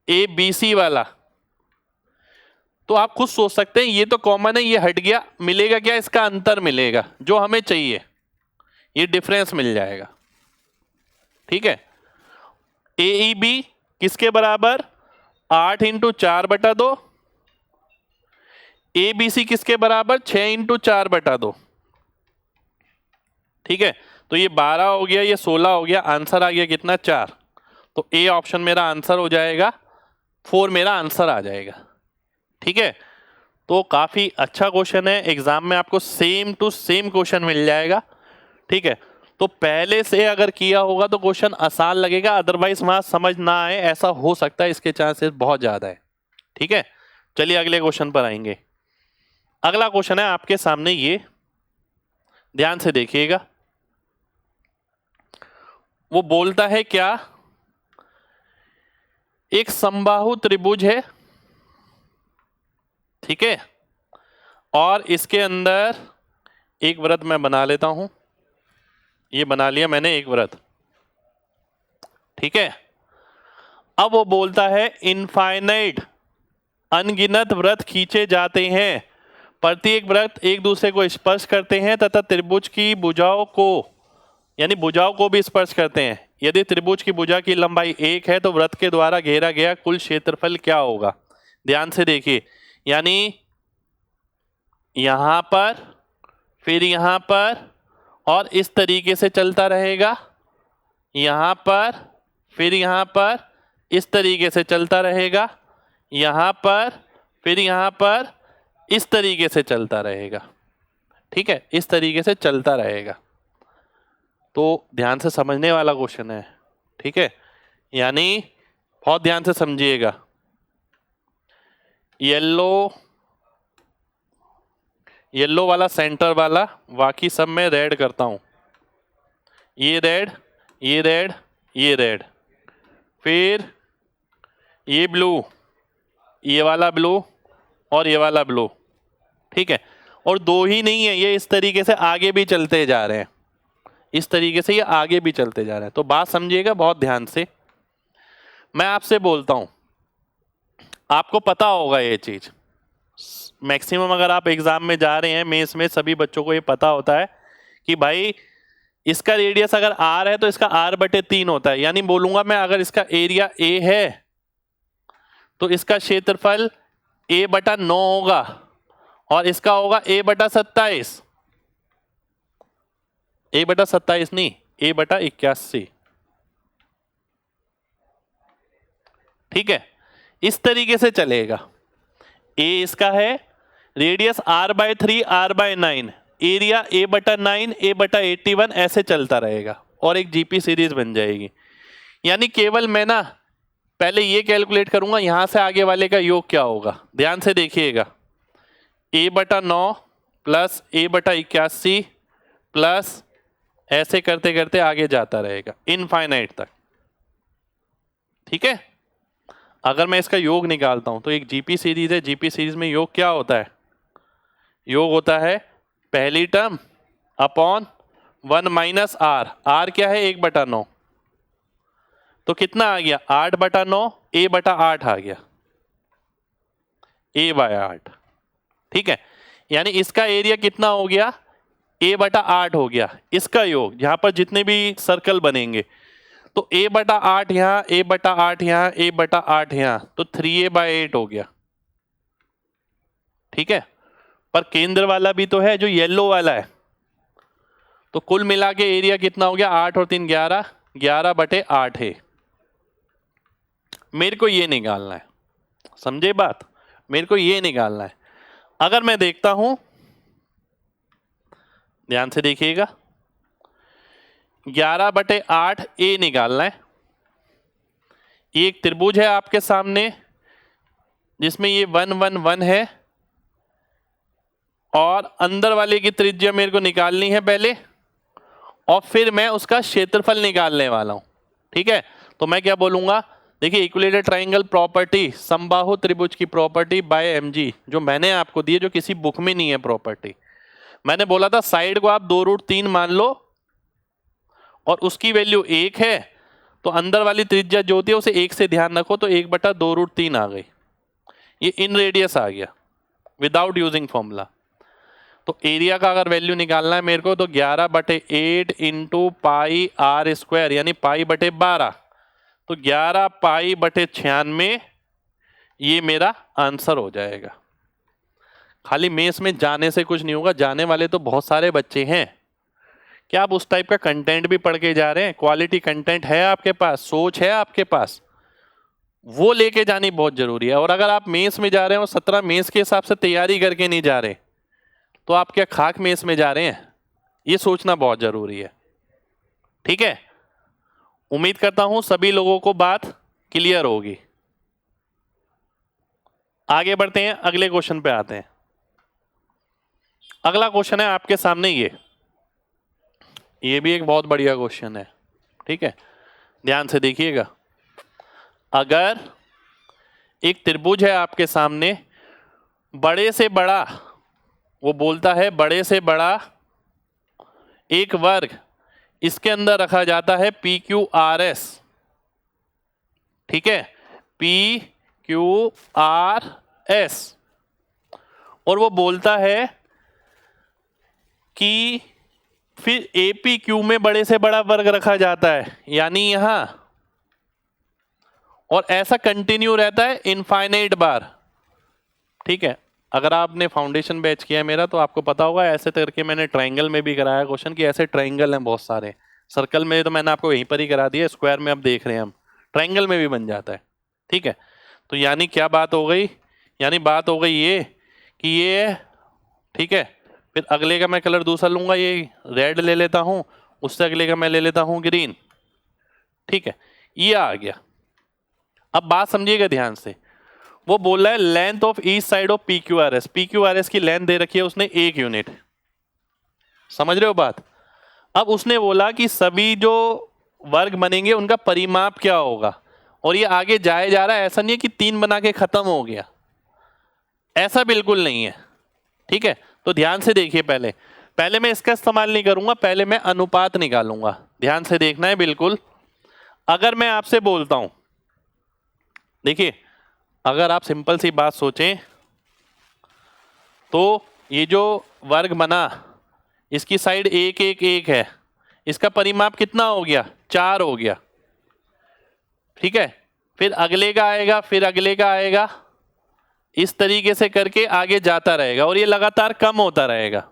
ए बी सी वाला, तो आप खुद सोच सकते हैं ये तो कॉमन है, ये हट गया, मिलेगा क्या? इसका अंतर मिलेगा जो हमें चाहिए, ये डिफरेंस मिल जाएगा। ठीक है, ए ई बी किसके बराबर? 8 × 4/2, ए बी सी किसके बराबर? 6 × 4/2। ठीक है, तो ये 12 हो गया, ये 16 हो गया, आंसर आ गया कितना? 4। तो ए ऑप्शन मेरा आंसर हो जाएगा, 4 मेरा आंसर आ जाएगा। ठीक है, तो काफी अच्छा क्वेश्चन है, एग्जाम में आपको सेम टू सेम क्वेश्चन मिल जाएगा। ठीक है, तो पहले से अगर किया होगा तो क्वेश्चन आसान लगेगा, अदरवाइज वहां समझ ना आए ऐसा हो सकता है, इसके चांसेस बहुत ज्यादा है। ठीक है, चलिए अगले क्वेश्चन पर आएंगे। अगला क्वेश्चन है आपके सामने ये, ध्यान से देखिएगा। वो बोलता है क्या? एक समबाहु त्रिभुज है, ठीक है, और इसके अंदर एक वृत्त मैं बना लेता हूं, ये बना लिया मैंने एक वृत्त। ठीक है, अब वो बोलता है इनफाइनाइट अनगिनत वृत्त खींचे जाते हैं, प्रत्येक वृत्त एक दूसरे को स्पर्श करते हैं तथा त्रिभुज की भुजाओं को, यानी भुजाओं को भी स्पर्श करते हैं। यदि त्रिभुज की भुजा की लंबाई 1 है तो वृत्त के द्वारा घेरा गया कुल क्षेत्रफल क्या होगा? ध्यान से देखिए, यानी यहां पर, फिर यहां पर, और इस तरीके से चलता रहेगा, यहां पर, फिर यहां पर, इस तरीके से चलता रहेगा, यहां पर, फिर यहां पर, इस तरीके से चलता रहेगा। ठीक है, इस तरीके से चलता रहेगा। तो ध्यान से समझने वाला क्वेश्चन है, ठीक है, यानी बहुत ध्यान से समझिएगा। येलो वाला सेंटर वाला, बाकी सब मैं रेड करता हूं, ये रेड, ये रेड, ये रेड, फिर ये ब्लू, ये वाला ब्लू और ये वाला ब्लू, ठीक है। और दो ही नहीं है, ये इस तरीके से आगे भी चलते जा रहे हैं, इस तरीके से ये आगे भी चलते जा रहे हैं। तो बात समझिएगा बहुत ध्यान से। मैं आपसे बोलता हूं, आपको पता होगा ये चीज, मैक्सिमम अगर आप एग्जाम में जा रहे हैं मेंस में, सभी बच्चों को ये पता होता है कि भाई इसका रेडियस अगर r है तो इसका r/3 होता है। यानी बोलूंगा मैं, अगर इसका एरिया a है तो इसका क्षेत्रफल a/9 होगा और इसका होगा a/27, a/27 नहीं, a/81, ठीक है। इस तरीके से चलेगा। a इसका है, radius r/3, r/9, area a/9, a/81, ऐसे चलता रहेगा और एक जीपी सीरीज बन जाएगी। यानी केवल मैं ना पहले ये कैलकुलेट करूंगा यहां से आगे वाले का योग क्या होगा। ध्यान से देखिएगा, a/9 प्लस a/81 प्लस, ऐसे करते करते आगे जाता रहेगा इनफाइनाइट तक, ठीक है। अगर मैं इसका योग निकालता हूं तो एक जीपी सीरीज है, जीपी सीरीज में योग क्या होता है, योग होता है पहली term upon 1 minus r, r क्या है 1/9, तो कितना आ गया 8/9, a/8 आ गया, a/8, ठीक है। यानी इसका एरिया कितना हो गया, a/8 हो गया। इसका योग, यहां पर जितने भी सर्कल बनेंगे, तो a/8 यहां, a/8 यहां, a/8 यहां, तो 3a/8 हो गया, ठीक है। पर केंद्र वाला भी तो है जो येलो वाला है, तो कुल मिला के एरिया कितना हो गया, 8 और 3 11, 11/8 है। मेरे को ये निकालना है, समझे बात, मेरे को ये निकालना है। अगर मैं देखता हूं, ध्यान से देखिएगा, 11/8 ए निकालना है। ये एक त्रिभुज है आपके सामने जिसमें ये 1 1 1 है और अंदर वाले की त्रिज्या मेरे को निकालनी है पहले और फिर मैं उसका क्षेत्रफल निकालने वाला हूं, ठीक है। तो मैं क्या बोलूंगा, देखिए इक्विलेटरल ट्रायंगल प्रॉपर्टी, समबाहु त्रिभुज की प्रॉपर्टी बाय mg, जो मैंने आपको दी है, जो किसी बुक में नहीं है प्रॉपर्टी। मैंने बोला था साइड को आप 2√3 मान लो और उसकी वैल्यू 1 है, तो अंदर वाली त्रिज्या जो होती है उसे 1 से ध्यान रखो, तो 1/2√3 आ गई। ये इन रेडियस आ गया विदाउट यूजिंग फॉर्मूला। तो एरिया का अगर वैल्यू निकालना है मेरे को, तो 11/8 इंटू πr², यानी π/12, तो 11π/96 ये मेरा आंसर हो जाएगा। खाली मेंस में जाने से कुछ नहीं होगा, जाने वाले तो बहुत सारे बच्चे हैं। क्या आप उस टाइप का कंटेंट भी पढ़ के जा रहे हैं, क्वालिटी कंटेंट है आपके पास, सोच है आपके पास, वो लेके जानी बहुत जरूरी है। और अगर आप मेंस में जा रहे हैं और 17 मेंस के हिसाब से तैयारी करके नहीं जा रहे, तो आप क्या खाक मेंस में जा रहे हैं, ये सोचना बहुत जरूरी है, ठीक है। उम्मीद करता हूं सभी लोगों को बात क्लियर होगी। आगे बढ़ते हैं, अगले क्वेश्चन पे आते हैं। अगला क्वेश्चन है आपके सामने, ये भी एक बहुत बढ़िया क्वेश्चन है, ठीक है। ध्यान से देखिएगा, अगर एक त्रिभुज है आपके सामने, बड़े से बड़ा, वो बोलता है बड़े से बड़ा एक वर्ग इसके अंदर रखा जाता है PQRS, ठीक है, PQRS, और वो बोलता है कि फिर APQ में बड़े से बड़ा वर्ग रखा जाता है, यानी यहां, और ऐसा कंटिन्यू रहता है इनफाइनाइट बार, ठीक है। अगर आपने फाउंडेशन बैच किया मेरा तो आपको पता होगा, ऐसे करके मैंने ट्रायंगल में भी कराया क्वेश्चन कि ऐसे ट्रायंगल हैं बहुत सारे। सर्कल में तो मैंने आपको यहीं पर ही करा दिया, स्क्वायर में अब देख रहे हैं हम, ट्रायंगल में भी बन जाता है, ठीक है। तो यानी क्या बात हो गई, यानी बात हो गई ये कि ये, ठीक है। फिर अगले का मैं कलर दूसरा लूंगा, ये रेड ले लेता हूं, उससे अगले का मैं ले लेता हूं ग्रीन। ठीक है, ये आ गया। अब बात समझिएगा ध्यान से, वो बोल रहा है length of each side of PQRS। PQRS की लेंथ दे रखी है उसने 1 यूनिट, समझ रहे हो बात। अब उसने बोला कि सभी जो वर्ग बनेंगे उनका परिमाप क्या होगा, और ये आगे जाए जा रहा है। ऐसा नहीं है कि 3 बना के खत्म हो गया, ऐसा बिल्कुल नहीं है। ठीक है, तो ध्यान से देखिए, पहले मैं इसका इस्तेमाल नहीं करूंगा, पहले मैं अनुपात निकालूंगा। ध्यान से देखना है बिल्कुल। अगर मैं आपसे बोलता हूं, देखिए अगर आप सिंपल सी बात सोचें तो ये जो वर्ग बना इसकी साइड 1 1 1 है, इसका परिमाप कितना हो गया, 4 हो गया। ठीक है, फिर अगले का आएगा, फिर अगले का आएगा, इस तरीके से करके आगे जाता रहेगा और ये लगातार कम होता रहेगा,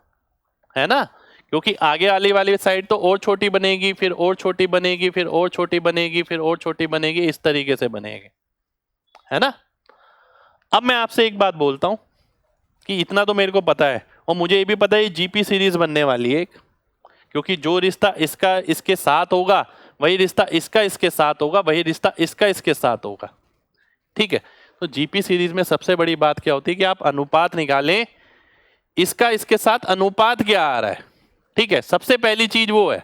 है ना, क्योंकि आगे वाली साइड तो और छोटी बनेगी, फिर और छोटी बनेगी, फिर और छोटी बनेगी, फिर और छोटी बनेगी, इस तरीके से बनेगी, है ना। अब मैं आपसे एक बात बोलता हूं कि इतना तो मेरे को पता है, और मुझे ये भी पता है GP सीरीज बनने वाली है, क्योंकि जो रिश्ता इसका इसके साथ होगा वही रिश्ता इसका इसके साथ होगा, वही रिश्ता इसका इसके साथ होगा। ठीक है, तो GP सीरीज में सबसे बड़ी बात क्या होती है कि आप अनुपात निकालें, इसका इसके साथ अनुपात क्या आ रहा है। ठीक है, सबसे पहली चीज वो है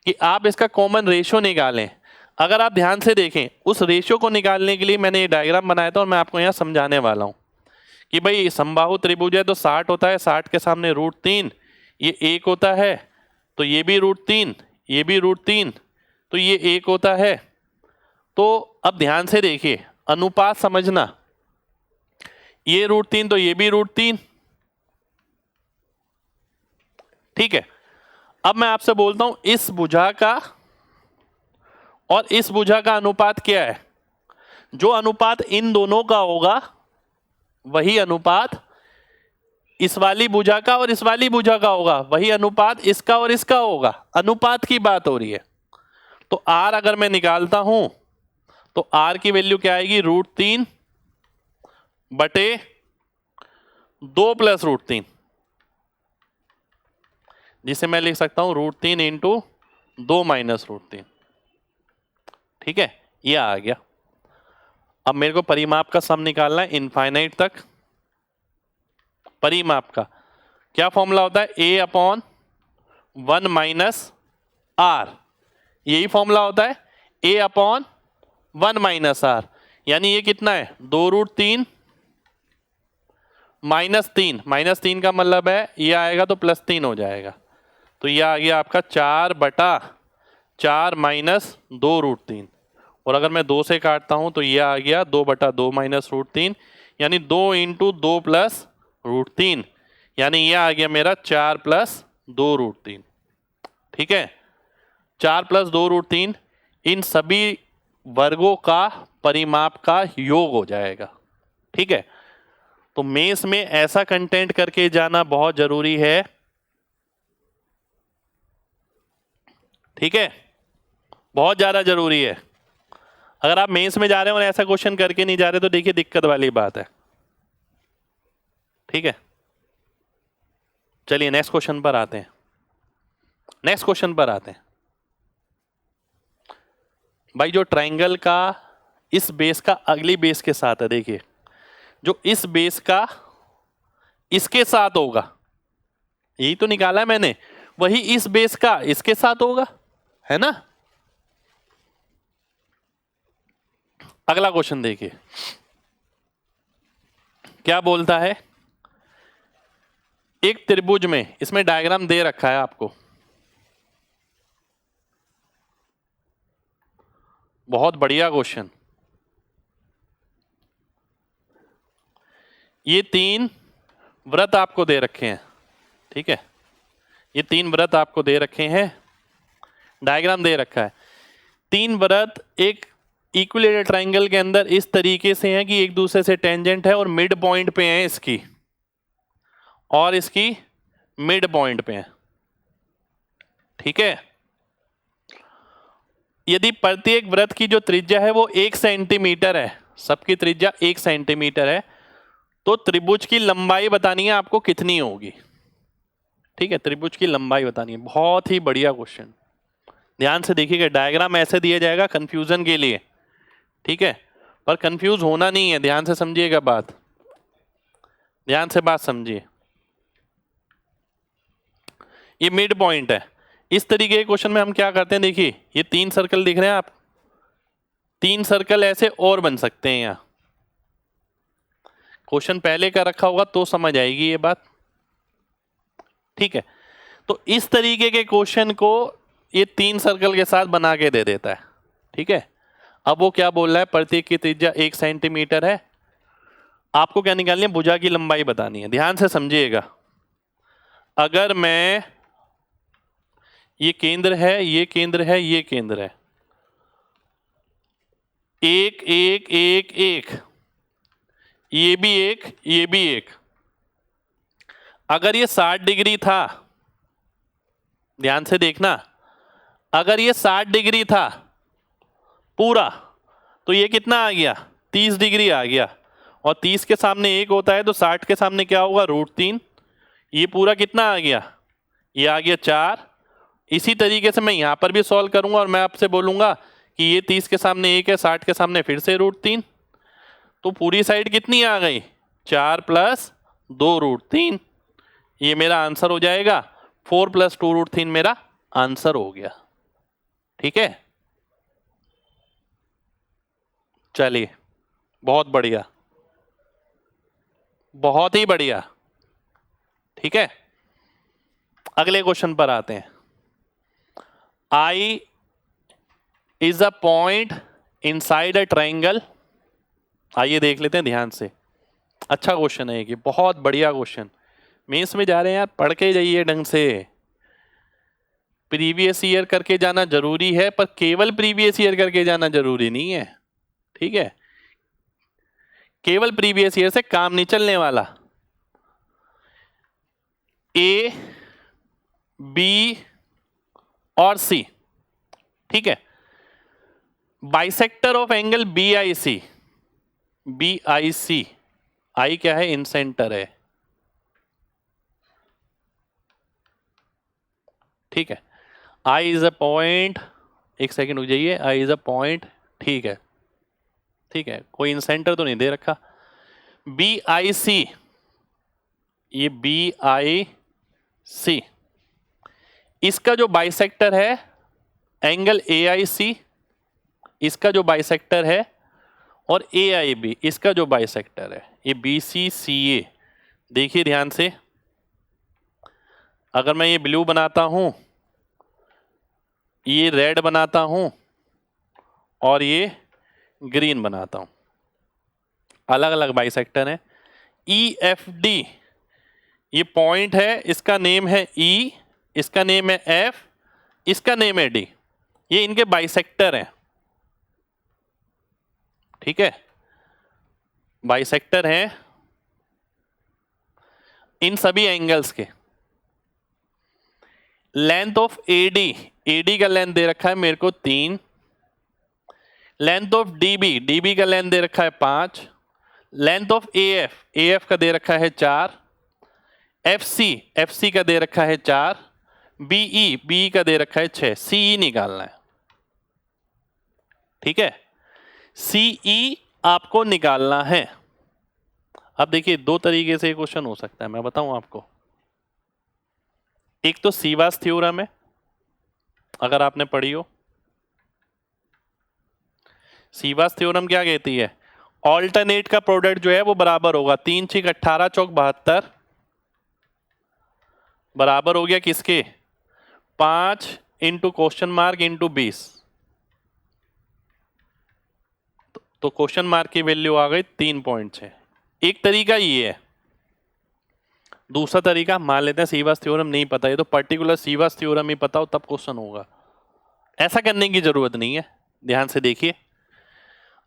कि आप इसका कॉमन रेशियो निकालें। अगर आप ध्यान से देखें, उस रेशियो को निकालने के लिए मैंने ये डायग्राम बनाया था और मैं आपको यहाँ समझाने वाला हूँ कि भाई समबाहु त्रिभुज है तो 60 होता है, 60 के सामने √3, ये 1 होता है, तो ये भी √3, ये भी √3, तो ये 1 होता है। तो अब ध्यान से देखिए, अनुपात समझना, ये √3 तो ये भी √3। ठीक है, अब मैं आपसे बोलता हूं इस भुजा का और इस भुजा का अनुपात क्या है। जो अनुपात इन दोनों का होगा वही अनुपात इस वाली भुजा का और इस वाली भुजा का होगा, वही अनुपात इसका और इसका होगा। अनुपात की बात हो रही है। तो R अगर मैं निकालता हूं तो R की वैल्यू क्या आएगी, √3 बटे 2 + √3, जिसे मैं लिख सकता हूं √3 × 2 - √3। ठीक है, ये आ गया। अब मेरे को परिमाप का सम निकालना है इनफाइनाइट तक। परिमाप का क्या फॉर्मूला होता है, A/1 - R, यही फॉर्मूला होता है, A/1 - R। यानी ये कितना है, 2√3 -3, -3 का मतलब है ये आएगा तो +3 हो जाएगा, तो ये आ गया आपका 4/4 - 2√3। और अगर मैं 2 से काटता हूं तो ये आ गया 2/2 - √3, यानी 2 × 2 + √3, यानी ये आ गया मेरा 4 + 2√3। ठीक है, 4 + 2√3 इन सभी वर्गों का परिमाप का योग हो जाएगा। ठीक है, तो मेंस में ऐसा कंटेंट करके जाना बहुत जरूरी है। ठीक है, बहुत ज्यादा जरूरी है। अगर आप मेंस में जा रहे हो और ऐसा क्वेश्चन करके नहीं जा रहे तो देखिए दिक्कत वाली बात है। ठीक है, चलिए नेक्स्ट क्वेश्चन पर आते हैं। नेक्स्ट क्वेश्चन पर आते हैं भाई, जो ट्रायंगल का इस बेस का अगली बेस के साथ है, देखिए जो इस बेस का इसके साथ होगा, यही तो निकाला है मैंने, वही इस बेस का इसके साथ होगा, है ना। अगला क्वेश्चन देखिए क्या बोलता है। एक त्रिभुज में, इसमें डायग्राम दे रखा है आपको, बहुत बढ़िया क्वेश्चन। ये 3 वृत्त आपको दे रखे हैं। ठीक है, ये 3 वृत्त आपको दे रखे हैं, डायग्राम दे रखा है। 3 वृत्त एक इक्विलेटरल ट्रायंगल के अंदर इस तरीके से हैं कि एक दूसरे से टेंजेंट है और मिड पॉइंट पे है इसकी, और इसकी मिड पॉइंट पे है। ठीक है, यदि प्रत्येक वृत्त की जो त्रिज्या है वो 1 सेंटीमीटर है, सबकी त्रिज्या 1 सेंटीमीटर है, तो त्रिभुज की लंबाई बतानी है आपको कितनी होगी। ठीक है, त्रिभुज की लंबाई बतानी है। बहुत ही बढ़िया क्वेश्चन। ध्यान से देखिएगा, डायग्राम ऐसे दिया जाएगा कंफ्यूजन के लिए, ठीक है, पर कंफ्यूज होना नहीं है, ध्यान से समझिएगा बात, ध्यान से बात समझिए। ये मिड पॉइंट है। इस तरीके के क्वेश्चन में हम क्या करते हैं, देखिए ये 3 सर्कल दिख रहे हैं आप, 3 सर्कल ऐसे और बन सकते हैं। यहाँ क्वेश्चन पहले का रखा होगा तो समझ आएगी ये बात, ठीक है। तो इस तरीके के क्वेश्चन को ये 3 सर्कल के साथ बना के दे देता है, ठीक है। अब वो क्या बोल रहा है, प्रत्येक की त्रिज्या 1 सेंटीमीटर है, आपको क्या निकालनी है, भुजा की लंबाई बतानी है। ध्यान से समझिएगा, अगर मैं, ये केंद्र है, ये केंद्र है, ये केंद्र है, 1 1 1 1, ये भी 1, ये भी 1, अगर ये 60 डिग्री था, ध्यान से देखना, अगर ये 60 डिग्री था पूरा, तो ये कितना आ गया, 30 डिग्री आ गया, और 30 के सामने 1 होता है तो 60 के सामने क्या होगा, √3, ये पूरा कितना आ गया, ये आ गया 4। इसी तरीके से मैं यहाँ पर भी सॉल्व करूंगा और मैं आपसे बोलूंगा कि ये 30 के सामने 1 है, 60 के सामने फिर से √3, तो पूरी साइड कितनी आ गई, 4 + 2 √3, ये मेरा आंसर हो जाएगा। 4 + 2 √3 मेरा आंसर हो गया, ठीक है। चलिए, बहुत बढ़िया, बहुत ही बढ़िया, ठीक है। अगले क्वेश्चन पर आते हैं। I is a point inside a triangle। आइए देख लेते हैं ध्यान से, अच्छा क्वेश्चन है ये, बहुत बढ़िया क्वेश्चन। मेंस में जा रहे हैं यार, पढ़ के जाइए ढंग से, प्रीवियस ईयर करके जाना जरूरी है, पर केवल प्रीवियस ईयर करके जाना जरूरी नहीं है, ठीक है। केवल प्रीवियस ईयर से काम नहीं चलने वाला। A, B और C, ठीक है, bisector of angle BIC, BIC, I क्या है, इन सेंटर है, ठीक है। I इज अ पॉइंट, एक सेकेंड रुक जाइए, I इज अ पॉइंट, ठीक है, ठीक है, कोई इन सेंटर तो नहीं दे रखा। BIC, ये BIC, इसका जो बाइसेक्टर है एंगल AIC, इसका जो बाइसेक्टर है, और AIB, इसका जो बाइसेक्टर है, ये BCCA। देखिए ध्यान से, अगर मैं ये ब्लू बनाता हूं, ये रेड बनाता हूं, और ये ग्रीन बनाता हूं, अलग अलग बाइसेक्टर है। EFD, ये पॉइंट है, इसका नेम है E, इसका नेम है F, इसका नेम है D, ये इनके बाइसेक्टर हैं, ठीक है, बाइसेक्टर हैं इन सभी एंगल्स के। लेंथ ऑफ AD का लेंथ दे रखा है मेरे को 3, लेंथ ऑफ DB का लेंथ दे रखा है 5, लेंथ ऑफ AF का दे रखा है 4, FC का दे रखा है 4, BE का दे रखा है 6, CE निकालना है, ठीक है, CE आपको निकालना है। अब देखिए 2 तरीके से क्वेश्चन हो सकता है, मैं बताऊं आपको। एक तो सीवास थ्योरम है, अगर आपने पढ़ी हो। सीवास थ्योरम क्या कहती है, ऑल्टरनेट का प्रोडक्ट जो है वो बराबर होगा 3 6 18 चौक 72, बराबर हो गया किसके, 5 इंटू क्वेश्चन मार्क इंटू 20, तो क्वेश्चन मार्क की वैल्यू आ गई 3.6। एक तरीका ये है। दूसरा तरीका, मान लेते हैं सीवास थ्योरम नहीं पता है, तो पर्टिकुलर सीवास थ्योरम ही पता हो तब क्वेश्चन होगा, ऐसा करने की जरूरत नहीं है। ध्यान से देखिए,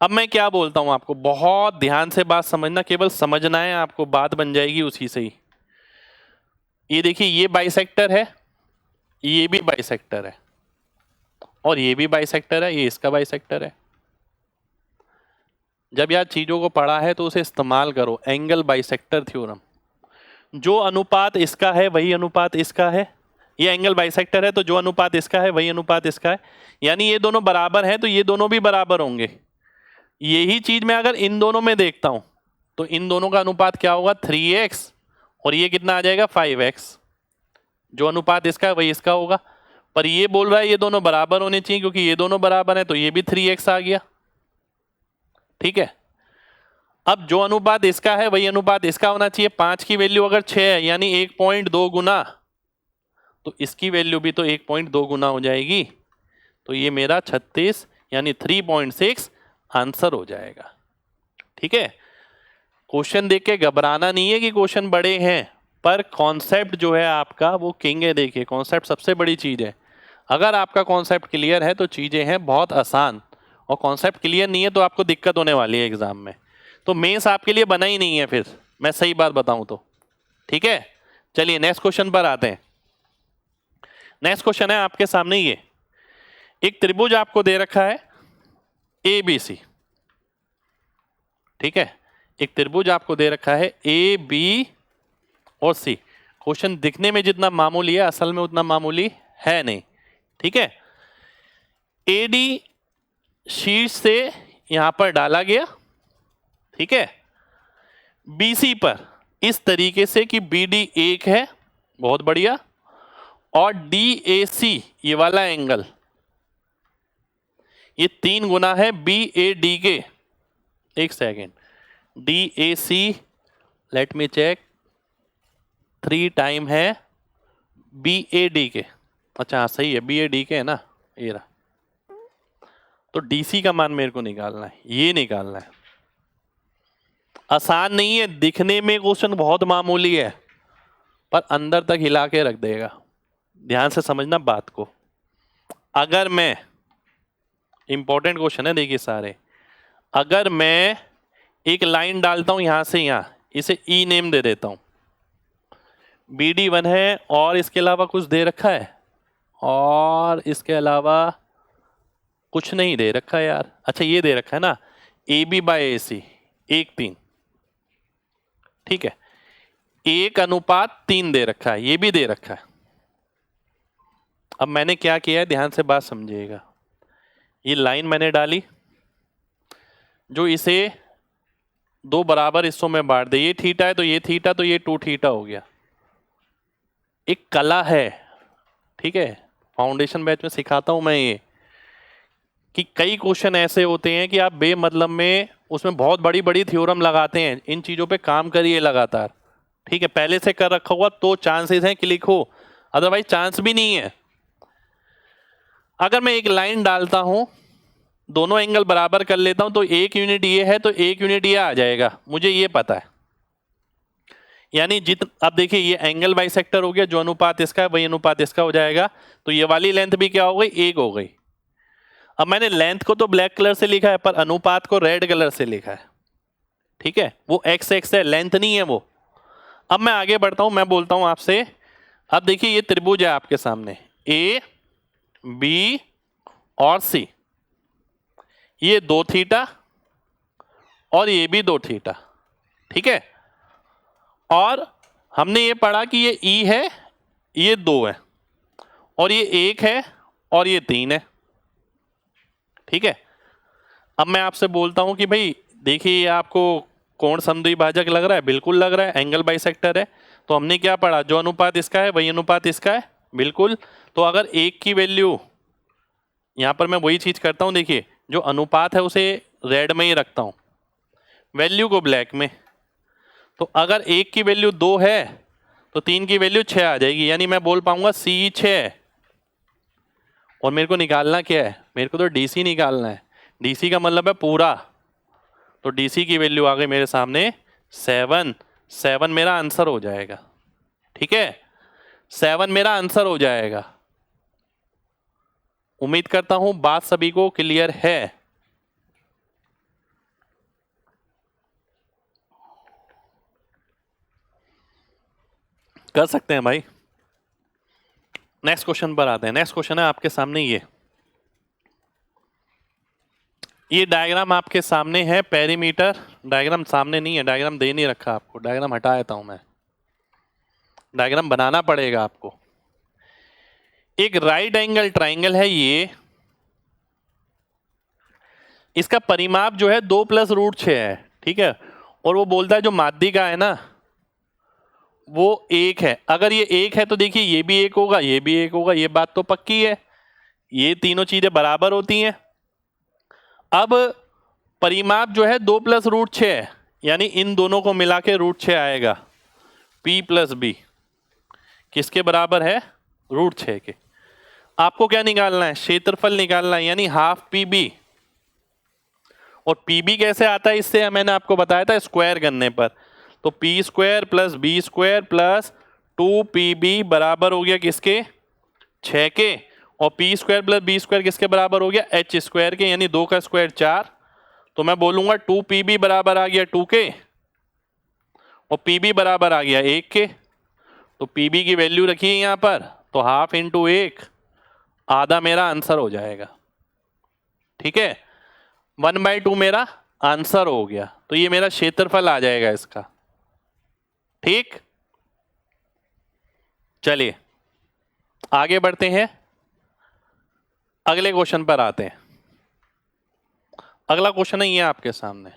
अब मैं क्या बोलता हूं आपको, बहुत ध्यान से बात समझना, केवल समझना है आपको, बात बन जाएगी उसी से ही। ये देखिए, ये बाइसेक्टर है, ये भी बाइसेक्टर है, और ये भी बाइसेक्टर है, ये इसका बाइसेक्टर है। जब यार चीजों को पढ़ा है तो उसे इस्तेमाल करो। एंगल बाइसेक्टर थ्योरम, जो अनुपात इसका है वही अनुपात इसका है, ये एंगल बाइसेक्टर है, तो जो अनुपात इसका है वही अनुपात इसका है, यानी ये दोनों बराबर हैं तो ये दोनों भी बराबर होंगे। यही चीज मैं अगर इन दोनों में देखता हूं तो इन दोनों का अनुपात क्या होगा, 3x, और ये कितना आ जाएगा, 5x। जो अनुपात इसका है वही इसका होगा, पर ये बोल रहा है ये दोनों बराबर होने चाहिए, क्योंकि ये दोनों बराबर हैं तो ये भी 3x आ गया। ठीक है, अब जो अनुपात इसका है वही अनुपात इसका होना चाहिए। 5 की वैल्यू अगर 6 है यानी 1.2 गुना, तो इसकी वैल्यू भी तो 1.2 गुना हो जाएगी, तो ये मेरा 36 यानी 3.6 आंसर हो जाएगा। ठीक है, क्वेश्चन देख के घबराना नहीं है कि क्वेश्चन बड़े हैं, पर कॉन्सेप्ट जो है आपका वो किंग है। देखिए, कॉन्सेप्ट सबसे बड़ी चीज है। अगर आपका कॉन्सेप्ट क्लियर है तो चीजें हैं बहुत आसान, और कॉन्सेप्ट क्लियर नहीं है तो आपको दिक्कत होने वाली है एग्जाम में। तो मेंस आपके लिए बना ही नहीं है फिर, मैं सही बात बताऊं तो। ठीक है, चलिए नेक्स्ट क्वेश्चन पर आते हैं। नेक्स्ट क्वेश्चन है आपके सामने ये, एक त्रिभुज आपको दे रखा है ABC। ठीक है, एक त्रिभुज आपको दे रखा है AB और C। क्वेश्चन दिखने में जितना मामूली है असल में उतना मामूली है नहीं। ठीक है, AD शीर्ष से यहां पर डाला गया, ठीक है, BC पर इस तरीके से कि BD 1 है, बहुत बढ़िया, और DAC ये वाला एंगल ये 3 गुना है BAD के। एक second, DAC let me check, 3 time है BAD के। अच्छा हाँ सही है, BAD के है ना, ये रहा। तो DC का मान मेरे को निकालना है, ये निकालना है। आसान नहीं है, दिखने में क्वेश्चन बहुत मामूली है पर अंदर तक हिला के रख देगा। ध्यान से समझना बात को। अगर मैं, इंपॉर्टेंट क्वेश्चन है देखिए सारे, अगर मैं एक लाइन डालता हूं यहां से यहां, इसे E नेम दे देता हूं, BD1 है और इसके अलावा कुछ दे रखा है, और इसके अलावा कुछ नहीं दे रखा है यार। अच्छा ये दे रखा है ना, AB/AC 1:3। ठीक है, 1:3 दे रखा है, ये भी दे रखा है। अब मैंने क्या किया है, ध्यान से बात समझिएगा। ये लाइन मैंने डाली जो इसे 2 बराबर हिस्सों में बांट दे। ये थीटा है तो ये थीटा, तो ये 2 थीटा हो गया। एक कला है, ठीक है, फाउंडेशन बैच में सिखाता हूं मैं ये, कि कई क्वेश्चन ऐसे होते हैं कि आप बेमतलब में उसमें बहुत बड़ी बड़ी थ्योरम लगाते हैं। इन चीजों पे काम करिए लगातार। ठीक है, पहले से कर रखा हुआ तो चांसेस हैं क्लिक हो, अदरवाइज चांस भी नहीं है। अगर मैं एक लाइन डालता हूं, दोनों एंगल बराबर कर लेता हूं, तो 1 यूनिट ये है तो 1 यूनिट ये आ जाएगा, मुझे ये पता है। यानी अब देखिए ये एंगल बाइसेक्टर हो गया, जो अनुपात इसका है वही अनुपात इसका हो जाएगा, तो ये वाली लेंथ भी क्या हो गई, 1 हो गई। अब मैंने लेंथ को तो ब्लैक कलर से लिखा है पर अनुपात को रेड कलर से लिखा है। ठीक है, वो x है, लेंथ नहीं है वो। अब मैं आगे बढ़ता हूं, मैं बोलता हूं आपसे, अब देखिए ये त्रिभुज है आपके सामने A B और C, ये 2 थीटा और ये भी 2 थीटा। ठीक है, और हमने ये पढ़ा कि ये E है, ये 2 है, और ये 1 है और ये 3 है। ठीक है, अब मैं आपसे बोलता हूं कि भाई देखिए ये आपको कोण समद्विभाजक लग रहा है, बिल्कुल लग रहा है, एंगल बाइसेक्टर है। तो हमने क्या पढ़ा, जो अनुपात इसका है वही अनुपात इसका है, बिल्कुल। तो अगर 1 की वैल्यू, यहां पर मैं वही चीज करता हूं, देखिए जो अनुपात है उसे रेड में ही रखता हूं, वैल्यू को ब्लैक में। तो अगर 1 की वैल्यू 2 है तो 3 की वैल्यू 6 आ जाएगी, यानी मैं बोल पाऊंगा C 6। और मेरे को निकालना क्या है, मेरे को तो DC निकालना है। DC का मतलब है पूरा, तो DC की वैल्यू आ गई मेरे सामने 7। 7 मेरा आंसर हो जाएगा। ठीक है, 7 मेरा आंसर हो जाएगा। उम्मीद करता हूं बात सभी को क्लियर है। कर सकते हैं भाई। नेक्स्ट क्वेश्चन पर आते हैं। नेक्स्ट क्वेश्चन है आपके सामने ये डायग्राम आपके सामने है, पेरीमीटर डायग्राम सामने नहीं है, डायग्राम दे नहीं रखा आपको, डायग्राम हटा देता हूं मैं, डायग्राम बनाना पड़ेगा आपको। एक राइट एंगल ट्राइंगल है ये, इसका परिमाप जो है 2 + √6 है, ठीक है। और वो बोलता है जो माध्यिका है ना वो 1 है। अगर ये 1 है तो देखिए ये भी 1 होगा, ये भी 1 होगा, ये बात तो पक्की है, ये तीनों चीजें बराबर होती हैं। अब परिमाप जो है 2 + √6 है, यानी इन दोनों को मिला के √6 आएगा। P + B किसके बराबर है? √6 के। आपको क्या निकालना है? क्षेत्रफल निकालना है, यानी ½ PB। और PB कैसे आता है? इससे मैंने आपको बताया था स्क्वायर करने पर। तो P² + B² + 2PB बराबर हो गया किसके? 6 के। और P² + B² किसके बराबर हो गया? H² के, यानी 2 का स्क्वायर 4। तो मैं बोलूंगा 2PB बराबर आ गया 2 के और PB बराबर आ गया 1 के। तो PB की वैल्यू रखिए यहां पर, तो ½ × 1 आधा मेरा आंसर हो जाएगा, ठीक है। 1/2 मेरा आंसर हो गया। तो ये मेरा क्षेत्रफल आ जाएगा इसका, ठीक। चलिए आगे बढ़ते हैं, अगले क्वेश्चन पर आते हैं। अगला क्वेश्चन है ये आपके सामने।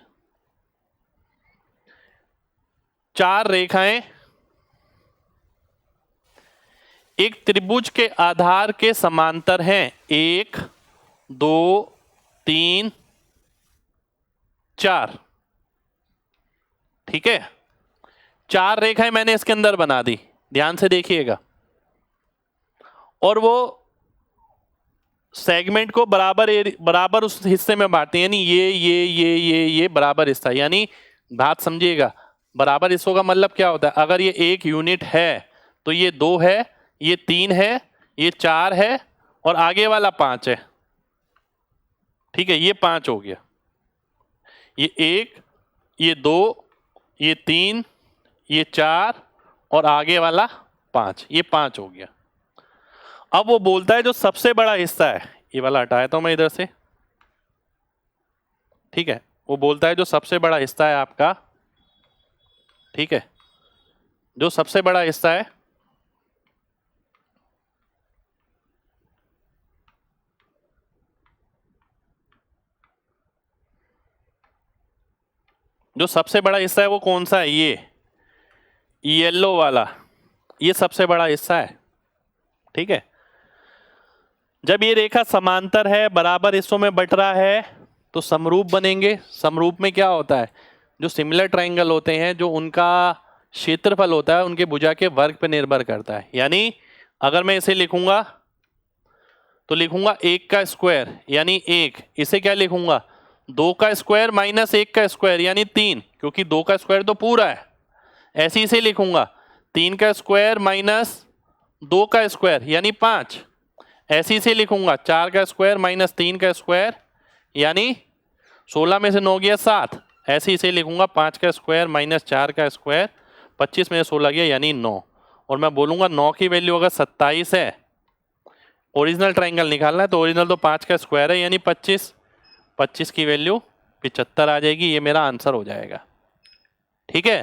4 रेखाएं एक त्रिभुज के आधार के समांतर हैं, 1 2 3 4, ठीक है। 4 रेखाएं मैंने इसके अंदर बना दी, ध्यान से देखिएगा। और वो सेगमेंट को बराबर उस हिस्से में बांटते हैं, यानी ये बराबर हिस्सा, यानी बात समझिएगा। बराबर हिस्सों का मतलब क्या होता है? अगर ये 1 यूनिट है तो ये 2 है, ये 3 है, ये 4 है और आगे वाला 5 है, ठीक है। ये 5 हो गया, ये 1, ये 2, ये 3, ये 4 और आगे वाला 5, ये 5 हो गया। अब वो बोलता है जो सबसे बड़ा हिस्सा है, ये वाला हटाया था मैं इधर से, ठीक है। वो बोलता है जो सबसे बड़ा हिस्सा है आपका, ठीक है, जो सबसे बड़ा हिस्सा है वो कौन सा है? ये येलो वाला, ये सबसे बड़ा हिस्सा है, ठीक है। जब ये रेखा समांतर है, बराबर हिस्सों में बट रहा है, तो समरूप बनेंगे। समरूप में क्या होता है? जो सिमिलर ट्रायंगल होते हैं, जो उनका क्षेत्रफल होता है उनके भुजा के वर्ग पर निर्भर करता है। यानी अगर मैं इसे लिखूंगा तो लिखूंगा 1 का स्क्वायर यानी 1, इसे क्या लिखूंगा? 2 का स्क्वायर माइनस 1 का स्क्वायर यानी 3, क्योंकि 2 का स्क्वायर तो पूरा है। ऐसे इसे लिखूंगा 3 का स्क्वायर माइनस 2 का स्क्वायर यानी 5। ऐसे इसे लिखूंगा 4 का स्क्वायर माइनस 3 का स्क्वायर यानी 16 में से 9 गया 7। ऐसे इसे लिखूंगा 5 का स्क्वायर माइनस 4 का स्क्वायर, 25 में से 16 गया यानी 9। और मैं बोलूंगा 9 की वैल्यू अगर 27 है, ओरिजिनल ट्रायंगल निकालना है तो ओरिजिनल तो 5 का स्क्वायर है यानी 25, 25 की वैल्यू 75 आ जाएगी। ये मेरा आंसर हो जाएगा, ठीक है।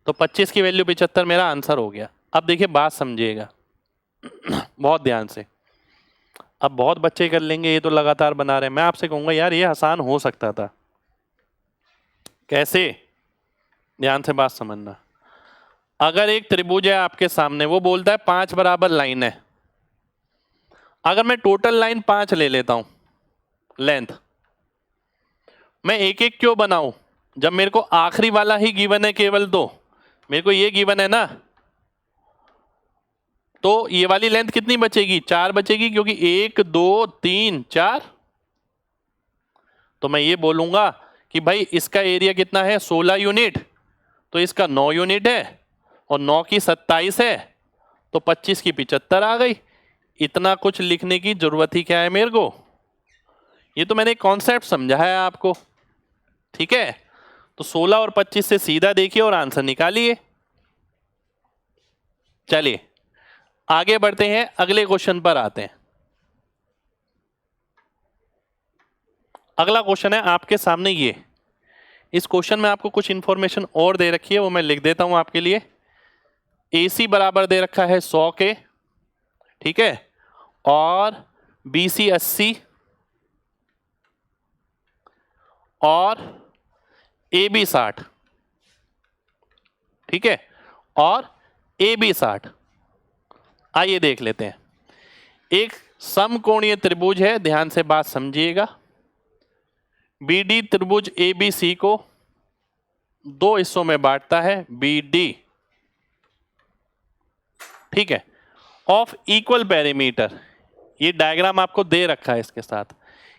तो 25 की वैल्यू 75 मेरा आंसर हो गया। अब देखिए बात समझिएगा बहुत ध्यान से। अब बहुत बच्चे कर लेंगे, ये तो लगातार बना रहे हैं। मैं आपसे कहूंगा यार ये आसान हो सकता था। कैसे? ध्यान से बात समझना। अगर एक त्रिभुज है आपके सामने, वो बोलता है 5 बराबर लाइन है। अगर मैं टोटल लाइन 5 ले लेता हूं लेंथ, मैं एक एक क्यों बनाऊं जब मेरे को आखिरी वाला ही गिवन है केवल? तो मेरे को ये गिवन है ना, तो ये वाली लेंथ कितनी बचेगी? 4 बचेगी, क्योंकि 1 2 3 4। तो मैं ये बोलूंगा कि भाई इसका एरिया कितना है? 16 यूनिट, तो इसका 9 यूनिट है और 9 की 27 है, तो 25 की 75 आ गई। इतना कुछ लिखने की जरूरत ही क्या है मेरे को? ये तो मैंने कॉन्सेप्ट समझाया आपको, ठीक है। तो 16 और 25 से सीधा देखिए और आंसर निकालिए। चलिए आगे बढ़ते हैं, अगले क्वेश्चन पर आते हैं। अगला क्वेश्चन है आपके सामने ये। इस क्वेश्चन में आपको कुछ इंफॉर्मेशन और दे रखी है, वो मैं लिख देता हूं आपके लिए। AC बराबर दे रखा है 100 के, ठीक है। और BC 80 और AB 60, ठीक है, और AB 60। आइए देख लेते हैं। एक समकोणीय त्रिभुज है, ध्यान से बात समझिएगा। BD त्रिभुज ABC को दो हिस्सों में बांटता है, BD, ठीक है, ऑफ इक्वल पेरीमीटर। ये डायग्राम आपको दे रखा है इसके साथ।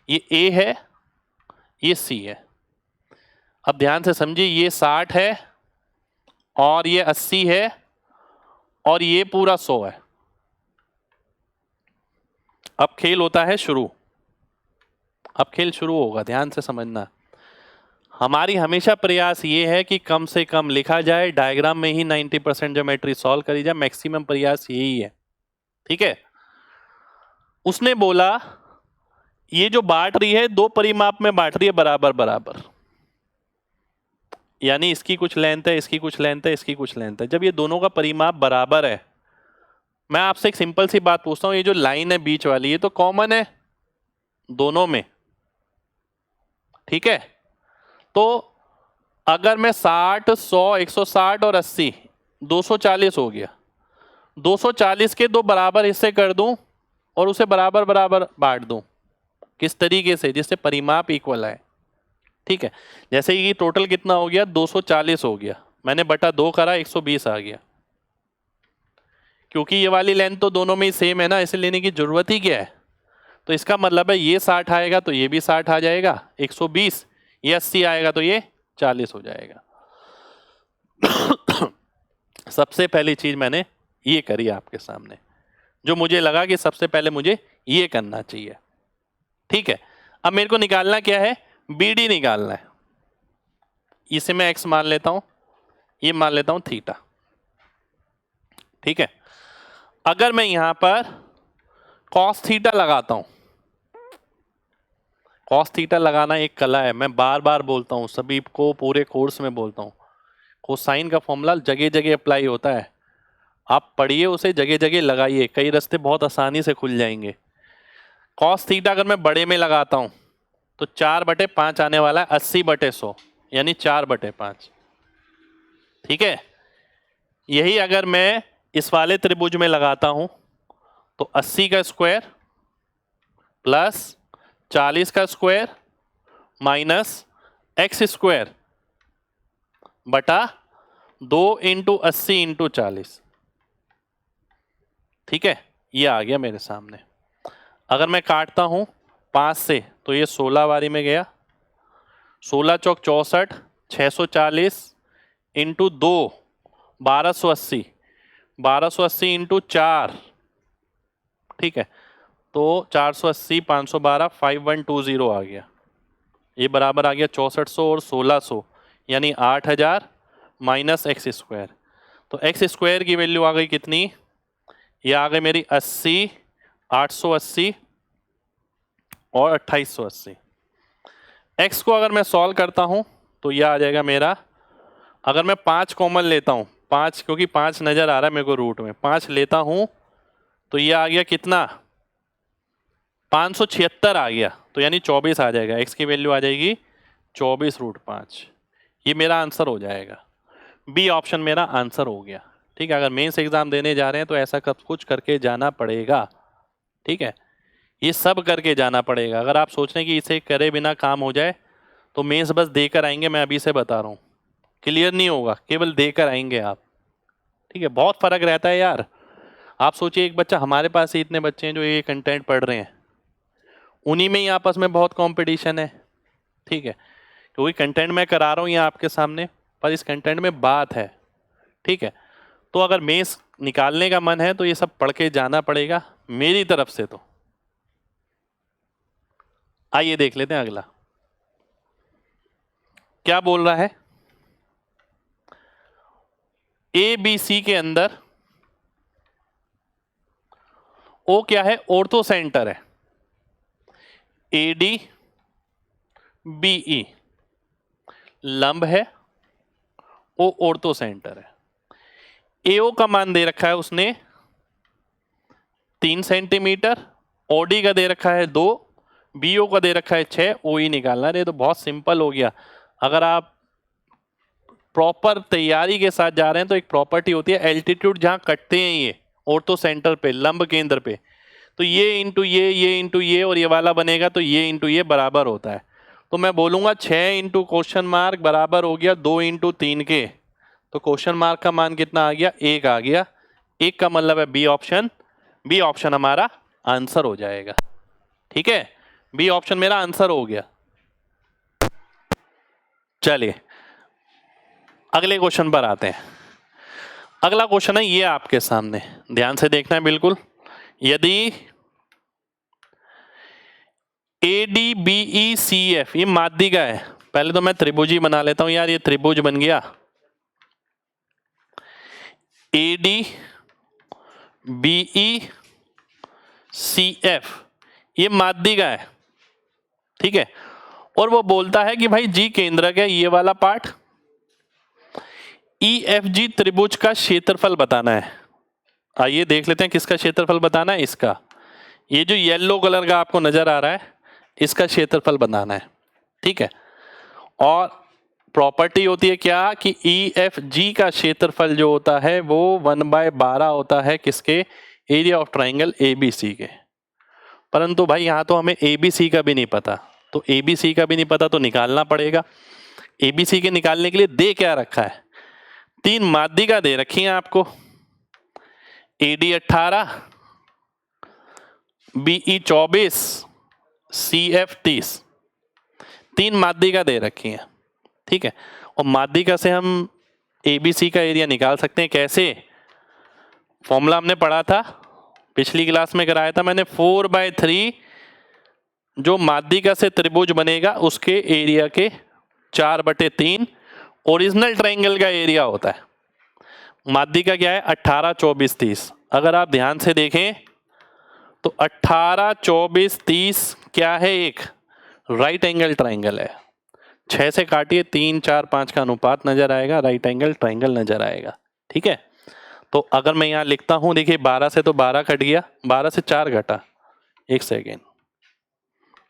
ये A है, ये C है। अब ध्यान से समझिए, ये 60 है और ये 80 है और ये पूरा 100 है। अब खेल होता है शुरू। अब खेल शुरू होगा, ध्यान से समझना। हमारी हमेशा प्रयास ये है कि कम से कम लिखा जाए, डायग्राम में ही 90% ज्योमेट्री सॉल्व करी जाए, मैक्सिमम प्रयास यही है, ठीक है। उसने बोला ये जो बांट रही है, दो परिमाप में बांट रही है बराबर बराबर, यानी इसकी कुछ लेंथ है, इसकी कुछ लेंथ है, इसकी कुछ लेंथ है। जब ये दोनों का परिमाप बराबर है, मैं आपसे एक सिंपल सी बात पूछता हूं, ये जो लाइन है बीच वाली, ये तो कॉमन है दोनों में, ठीक है। तो अगर मैं 60, 100, 160 और 80, 240 हो गया। 240 के दो बराबर हिस्से कर दूं और उसे बराबर बराबर बांट दूं। किस तरीके से? जिससे परिमाप इक्वल आए, ठीक है। जैसे ये टोटल कितना हो गया, 240 हो गया, मैंने बटा 2 करा, 120 आ गया। क्योंकि ये वाली लेंथ तो दोनों में ही सेम है ना, इसे लेने की जरूरत ही क्या है। तो इसका मतलब है ये 60 आएगा तो ये भी 60 आ जाएगा, 120, ये 80 आएगा तो ये 40 हो जाएगा। सबसे पहली चीज मैंने ये करी आपके सामने, जो मुझे लगा कि सबसे पहले मुझे ये करना चाहिए, ठीक है। अब मेरे को निकालना क्या है, BD निकालना है। इसे मैं x मान लेता हूं, ये मान लेता हूं थीटा, ठीक है। अगर मैं यहां पर cos थीटा लगाता हूं, cos थीटा लगाना एक कला है, मैं बार बार बोलता हूं, सभी को पूरे कोर्स में बोलता हूं। कोसाइन का फॉर्मूला जगह जगह अप्लाई होता है, आप पढ़िए उसे, जगह जगह लगाइए, कई रास्ते बहुत आसानी से खुल जाएंगे। cos थीटा अगर मैं बड़े में लगाता हूं तो 4/5 आने वाला है, 80/100 यानी 4/5, ठीक है। यही अगर मैं इस वाले त्रिभुज में लगाता हूं तो 80 का स्क्वायर प्लस 40 का स्क्वायर माइनस x स्क्वायर बटा 2 × 80 × 40, ठीक है। ये आ गया मेरे सामने। अगर मैं काटता हूं 5 से तो ये 16 बारी में गया, 16 चौक 64, 640 × 2 1280, 1280 × 4, ठीक है। तो 480, 512, 5120 आ गया। ये बराबर आ गया 6400 और 1600 यानी 8000 माइनस x स्क्वायर। तो x स्क्वायर की वैल्यू आ गई कितनी, ये आ गई मेरी 80, 880 और 2880। x को अगर मैं सॉल्व करता हूं तो यह आ जाएगा मेरा, अगर मैं 5 कॉमन लेता हूं, 5 क्योंकि 5 नजर आ रहा है मेरे को रूट में, 5 लेता हूं तो ये आ गया कितना, 576 आ गया, तो यानी 24 आ जाएगा। x की वैल्यू आ जाएगी 24√5। ये मेरा आंसर हो जाएगा, बी ऑप्शन मेरा आंसर हो गया, ठीक है। अगर मेंस एग्जाम देने जा रहे हैं तो ऐसा कुछ करके जाना पड़ेगा, ठीक है। ये सब करके जाना पड़ेगा। अगर आप सोच रहे हैं कि इसे करे बिना काम हो जाए तो मेंस बस देकर आएंगे, मैं अभी से बता रहा हूँ, क्लियर नहीं होगा, केवल देकर आएंगे आप, ठीक है। बहुत फर्क रहता है यार। आप सोचिए एक बच्चा, हमारे पास ही इतने बच्चे हैं जो ये कंटेंट पढ़ रहे हैं, उन्हीं में ही आपस में बहुत कंपटीशन है, ठीक है। क्योंकि कंटेंट मैं करा रहा हूँ ये आपके सामने, पर इस कंटेंट में बात है, ठीक है। तो अगर मेंस निकालने का मन है तो ये सब पढ़ के जाना पड़ेगा मेरी तरफ से। तो आइए देख लेते हैं अगला क्या बोल रहा है। ABC के अंदर O क्या है, ऑर्थो सेंटर है, AD BE लंब है, O ऑर्थो सेंटर है। AO का मान दे रखा है उसने 3 सेंटीमीटर ओडी का दे रखा है 2, बीओ का दे रखा है 6, ओई निकालना है। तो बहुत सिंपल हो गया। अगर आप प्रॉपर तैयारी के साथ जा रहे हैं तो एक प्रॉपर्टी होती है एल्टीट्यूड जहां कटते हैं ये ऑर्थो सेंटर पे, लंब केंद्र पे, तो ये इंटू ये इंटू ये और ये वाला बनेगा, तो ये इंटू ये बराबर होता है। तो मैं बोलूंगा 6 इंटू क्वेश्चन मार्क बराबर हो गया 2 इंटू 3 के। तो क्वेश्चन मार्क का मान कितना आ गया? 1 आ गया। 1 का मतलब है बी ऑप्शन। बी ऑप्शन हमारा आंसर हो जाएगा। ठीक है, बी ऑप्शन मेरा आंसर हो गया। चलिए अगले क्वेश्चन पर आते हैं। अगला क्वेश्चन है ये आपके सामने, ध्यान से देखना है बिल्कुल। यदि A D B E C F ये माध्यिका है, पहले तो मैं त्रिभुज ही बना लेता हूं यार, ये त्रिभुज बन गया। A D B E C F ये माध्यिका है, ठीक है। और वो बोलता है कि भाई जी केंद्रक है, ये वाला पार्ट। ई एफ जी त्रिभुज का क्षेत्रफल बताना है। आइए देख लेते हैं किसका क्षेत्रफल बताना है, इसका। ये जो येलो कलर का आपको नजर आ रहा है, इसका क्षेत्रफल बनाना है, ठीक है। और प्रॉपर्टी होती है क्या कि ई एफ जी का क्षेत्रफल जो होता है वो 1/12 होता है किसके? Area of triangle A B C के। परंतु भाई यहाँ तो हमें ए बी सी का भी नहीं पता, तो ए बी सी का भी नहीं पता तो निकालना पड़ेगा। ए बी सी के निकालने के लिए दे क्या रखा है? 3 माध्यिका दे रखी हैं आपको, A D 18, BE 24, C F 30। 3 माध्यिका दे रखी हैं, ठीक है। और माध्यिका से हम एबीसी का एरिया निकाल सकते हैं। कैसे? फॉर्मूला हमने पढ़ा था, पिछली क्लास में कराया था मैंने। 4/3 जो माध्यिका से त्रिभुज बनेगा उसके एरिया के 4/3 ओरिजिनल ट्रायंगल का एरिया होता है। माध्यिका क्या है? 18, 24, 30। अगर आप ध्यान से देखें तो 18, 24, 30 क्या है? एक राइट एंगल ट्रायंगल है। 6 से काटिए, 3, 4, 5 का अनुपात नजर आएगा, राइट एंगल ट्रायंगल नजर आएगा, ठीक है। तो अगर मैं यहाँ लिखता हूं, देखिए 12 से तो 12 कट गया, 12 से 4 घटा, 1 सेकेंड,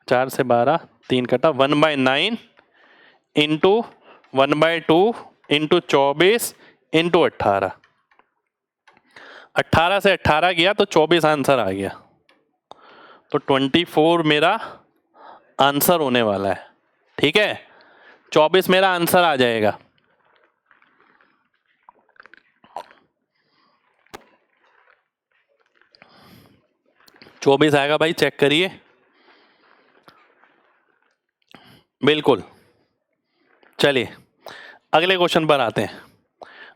4 से 12, 3 कटा, 1/9 इंटू 1/2 इंटू 24 इंटू 18। 18 से 18 गया तो 24 आंसर आ गया, तो 24 मेरा आंसर होने वाला है, ठीक है। 24 मेरा आंसर आ जाएगा। चौबीस आएगा भाई, चेक करिए, बिल्कुल। चलिए अगले क्वेश्चन पर आते हैं।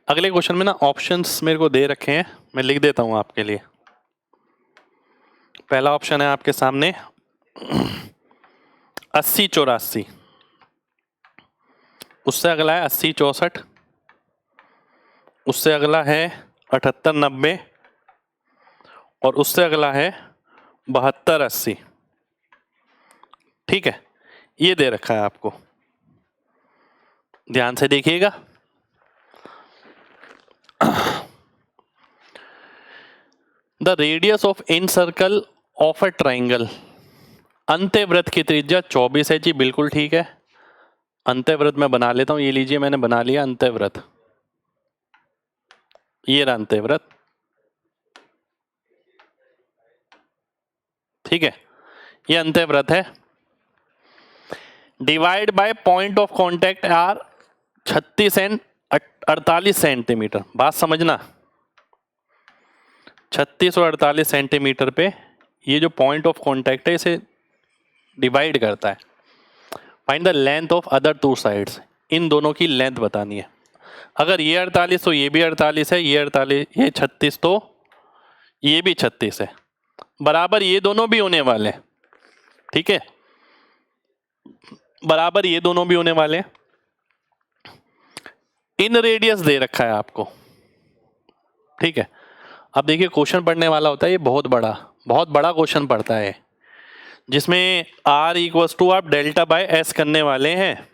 अगले क्वेश्चन में ना ऑप्शंस मेरे को दे रखे हैं, मैं लिख देता हूं आपके लिए। पहला ऑप्शन है आपके सामने 80, 84। उससे अगला है 80, 64। उससे अगला है 78, 90। और उससे अगला है 72, 80। ठीक है, ये दे रखा है आपको, ध्यान से देखिएगा। The radius of incircle of a triangle, अंत्यवृत्त की त्रिज्या 24 है जी, बिल्कुल ठीक है। अंत्यवृत्त मैं बना लेता हूं, ये लीजिए मैंने बना लिया अंत्यवृत्त, ये रहा अंत्यवृत्त, ठीक है, ये अंत्यवृत्त है। Divide by point of contact are 36 and 48 centimetre. बात समझना, 36 और 48 सेंटीमीटर पे ये जो पॉइंट ऑफ कांटेक्ट है इसे डिवाइड करता है। Find the length of other 2 sides, इन दोनों की लेंथ बतानी है। अगर ये 48 तो ये भी 48 है, ये 48, ये 36 तो ये भी 36 है, बराबर ये दोनों भी होने वाले हैं, ठीक है, बराबर ये दोनों भी होने वाले हैं। इन रेडियस दे रखा है आपको, ठीक है। अब देखिए क्वेश्चन पढ़ने वाला होता है ये बहुत बड़ा क्वेश्चन पढ़ता है, जिसमें r इक्वल्स टू आप डेल्टा बाय s करने वाले हैं।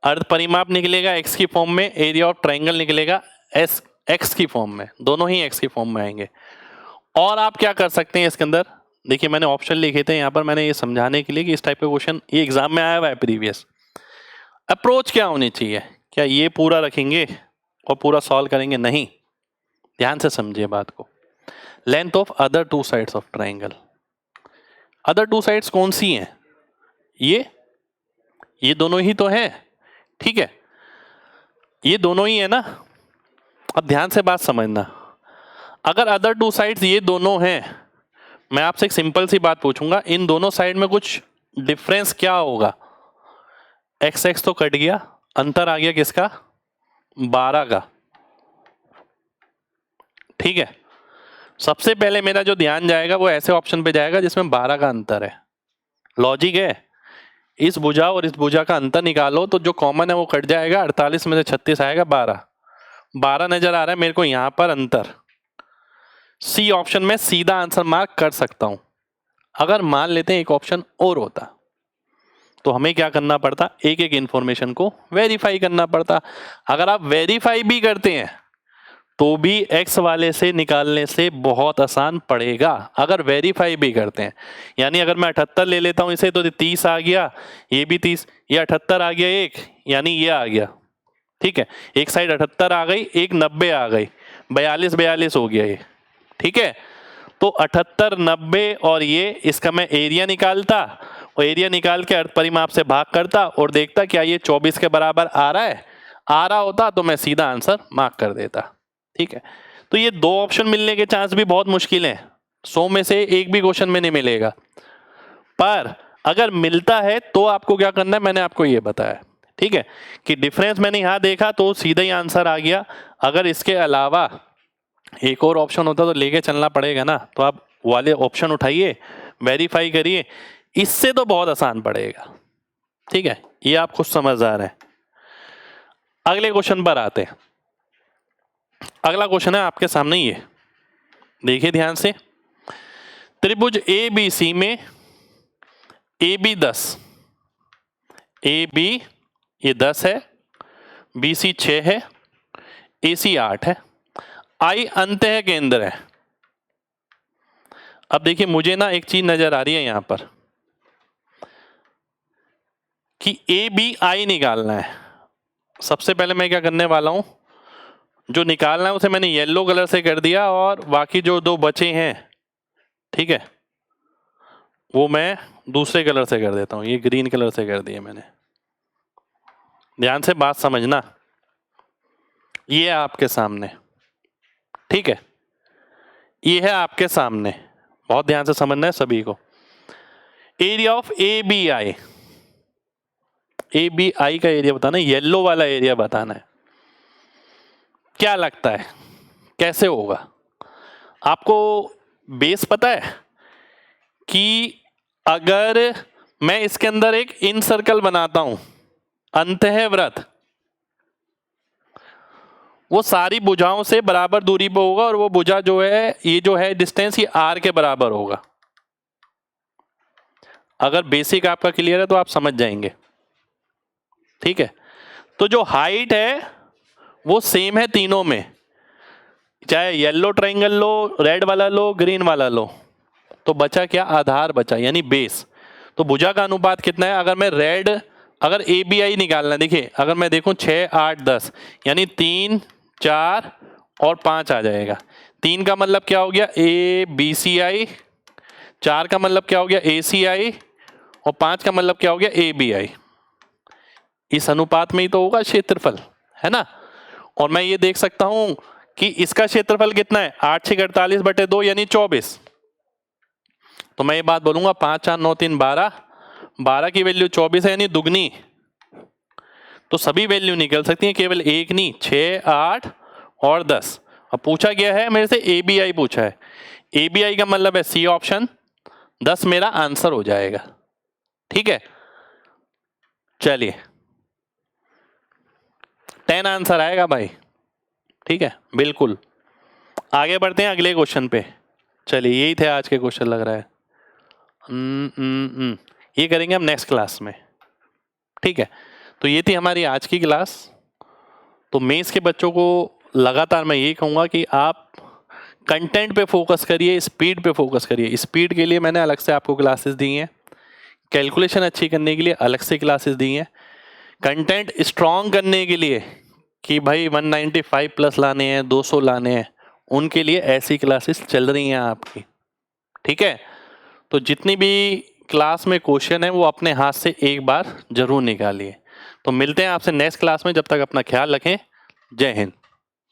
अर्ध परिमाप निकलेगा x की फॉर्म में, एरिया ऑफ ट्रायंगल निकलेगा s x की फॉर्म में, दोनों ही x की फॉर्म में आएंगे। और आप क्या कर सकते हैं इसके अंदर, देखिए मैंने ऑप्शन लिखे थे यहाँ पर, मैंने ये समझाने के लिए कि इस टाइप का क्वेश्चन ये एग्जाम में आया हुआ है प्रीवियस। अप्रोच क्या होनी चाहिए, क्या ये पूरा रखेंगे और पूरा सॉल्व करेंगे? नहीं, ध्यान से समझिए बात को। Length of other two sides of triangle, other two sides कौन सी हैं? ये दोनों ही तो हैं, ठीक है, ये दोनों ही है ना। अब ध्यान से बात समझना, अगर अदर टू साइड्स ये दोनों हैं, मैं आपसे एक सिंपल सी बात पूछूंगा, इन दोनों साइड में कुछ डिफरेंस क्या होगा? एक्स एक्स तो कट गया, अंतर आ गया किसका? 12 का, ठीक है। सबसे पहले मेरा जो ध्यान जाएगा वो ऐसे ऑप्शन पे जाएगा जिसमें 12 का अंतर है। लॉजिक है, इस भुजा और इस भुजा का अंतर निकालो तो जो कॉमन है वो कट जाएगा, 48 में से 36 आएगा 12, 12 नजर आ रहा है मेरे को यहां पर अंतर। सी ऑप्शन में सीधा आंसर मार्क कर सकता हूं। अगर मान लेते हैं एक ऑप्शन और होता तो हमें क्या करना पड़ता? एक एक इंफॉर्मेशन को वेरीफाई करना पड़ता। अगर आप वेरीफाई भी करते हैं तो भी एक्स वाले से निकालने से बहुत आसान पड़ेगा, अगर वेरीफाई भी करते हैं। यानी अगर मैं 78 ले लेता हूं इसे तो 30 आ गया, ये भी 30, ये 78 आ गया एक, यानी ये आ गया, ठीक है। एक साइड 78 आ गई, एक 90 आ गई, 42 42 हो गया ये, ठीक है। तो 78 90 और ये, इसका मैं एरिया निकालता और एरिया निकाल के अर्ध परिमाप से भाग करता और देखता क्या ये 24 के बराबर आ रहा है। आ रहा होता तो मैं सीधा आंसर मार्क कर देता, ठीक है। तो ये दो ऑप्शन मिलने के चांस भी बहुत मुश्किल हैं, 100 में से एक भी क्वेश्चन में नहीं मिलेगा। पर अगर मिलता है तो आपको क्या करना है, मैंने आपको ये बताया, ठीक है, कि डिफरेंस मैंने यहां देखा तो सीधा ही आंसर आ गया। अगर इसके अलावा एक और ऑप्शन होता तो लेके चलना पड़ेगा ना, तो आप वाले ऑप्शन उठाइए, वेरीफाई करिए, इससे तो बहुत आसान पड़ेगा, ठीक है। ये आप खुद समझदार हैं। अगले क्वेश्चन पर आते हैं। अगला क्वेश्चन है आपके सामने, ये देखिए ध्यान से। त्रिभुज ए बी सी में ए बी 10, ए बी ये 10 है, बी सी 6 है, ए सी 8 है, आई अंतः केंद्र है। अब देखिए मुझे ना एक चीज नजर आ रही है यहां पर कि ए बी आई निकालना है। सबसे पहले मैं क्या करने वाला हूं, जो निकालना है उसे मैंने येलो कलर से कर दिया और बाकी जो दो बचे हैं, ठीक है, वो मैं दूसरे कलर से कर देता हूं, ये ग्रीन कलर से कर दिया मैंने। ध्यान से बात समझना, ये है आपके सामने, ठीक है, ये है आपके सामने, बहुत ध्यान से समझना है सभी को। Area of A B I, A B I का एरिया बताना है, येलो वाला एरिया बताना है। क्या लगता है कैसे होगा? आपको बेस पता है कि अगर मैं इसके अंदर एक इन सर्कल बनाता हूं, अंतःवृत्त, वो सारी भुजाओं से बराबर दूरी पर होगा और वो भुजा जो है, ये जो है डिस्टेंस, ये आर के बराबर होगा। अगर बेसिक आपका क्लियर है तो आप समझ जाएंगे, ठीक है। तो जो हाइट है वो सेम है तीनों में, चाहे येलो ट्रायंगल लो, रेड वाला लो, ग्रीन वाला लो। तो बचा क्या? आधार बचा, यानी बेस। तो भुजा का अनुपात कितना है? अगर मैं रेड, अगर ए बी आई निकालना, देखिए अगर मैं देखूं 6 8 10, यानी 3 4 और 5 आ जाएगा। 3 का मतलब क्या हो गया? ए बी सी आई। 4 का मतलब क्या हो गया? ए सी आई। और 5 का मतलब क्या हो गया? A B I. इस अनुपात में ही तो होगा क्षेत्रफल, है ना। और मैं ये देख सकता हूं कि इसका क्षेत्रफल कितना है? 8 6 48/2 यानी 24। तो मैं ये बात बोलूंगा 5 4 9 3 12, 12 की वैल्यू 24 है यानी दुगनी। तो सभी वैल्यू निकल सकती है, केवल एक नहीं, 6 8 और 10। अब पूछा गया है मेरे से ए बी आई पूछा है, ए बी आई का मतलब है सी ऑप्शन, 10 मेरा आंसर हो जाएगा, ठीक है। चलिए 10 आंसर आएगा भाई, ठीक है, बिल्कुल। आगे बढ़ते हैं अगले क्वेश्चन पे। चलिए यही थे आज के क्वेश्चन लग रहा है। ये करेंगे हम नेक्स्ट क्लास में, ठीक है। तो ये थी हमारी आज की क्लास। तो मेंस के बच्चों को लगातार मैं यही कहूँगा कि आप कंटेंट पे फोकस करिए, स्पीड पे फोकस करिए। स्पीड के लिए मैंने अलग से आपको क्लासेस दी हैं, कैलकुलेशन अच्छी करने के लिए अलग से क्लासेस दी हैं, कंटेंट स्ट्रॉन्ग करने के लिए कि भाई 195 प्लस लाने हैं, 200 लाने हैं, उनके लिए ऐसी क्लासेस चल रही हैं आपकी। ठीक है, तो जितनी भी क्लास में क्वेश्चन है वो अपने हाथ से एक बार जरूर निकालिए। तो मिलते हैं आपसे नेक्स्ट क्लास में, जब तक अपना ख्याल रखें। जय हिंद।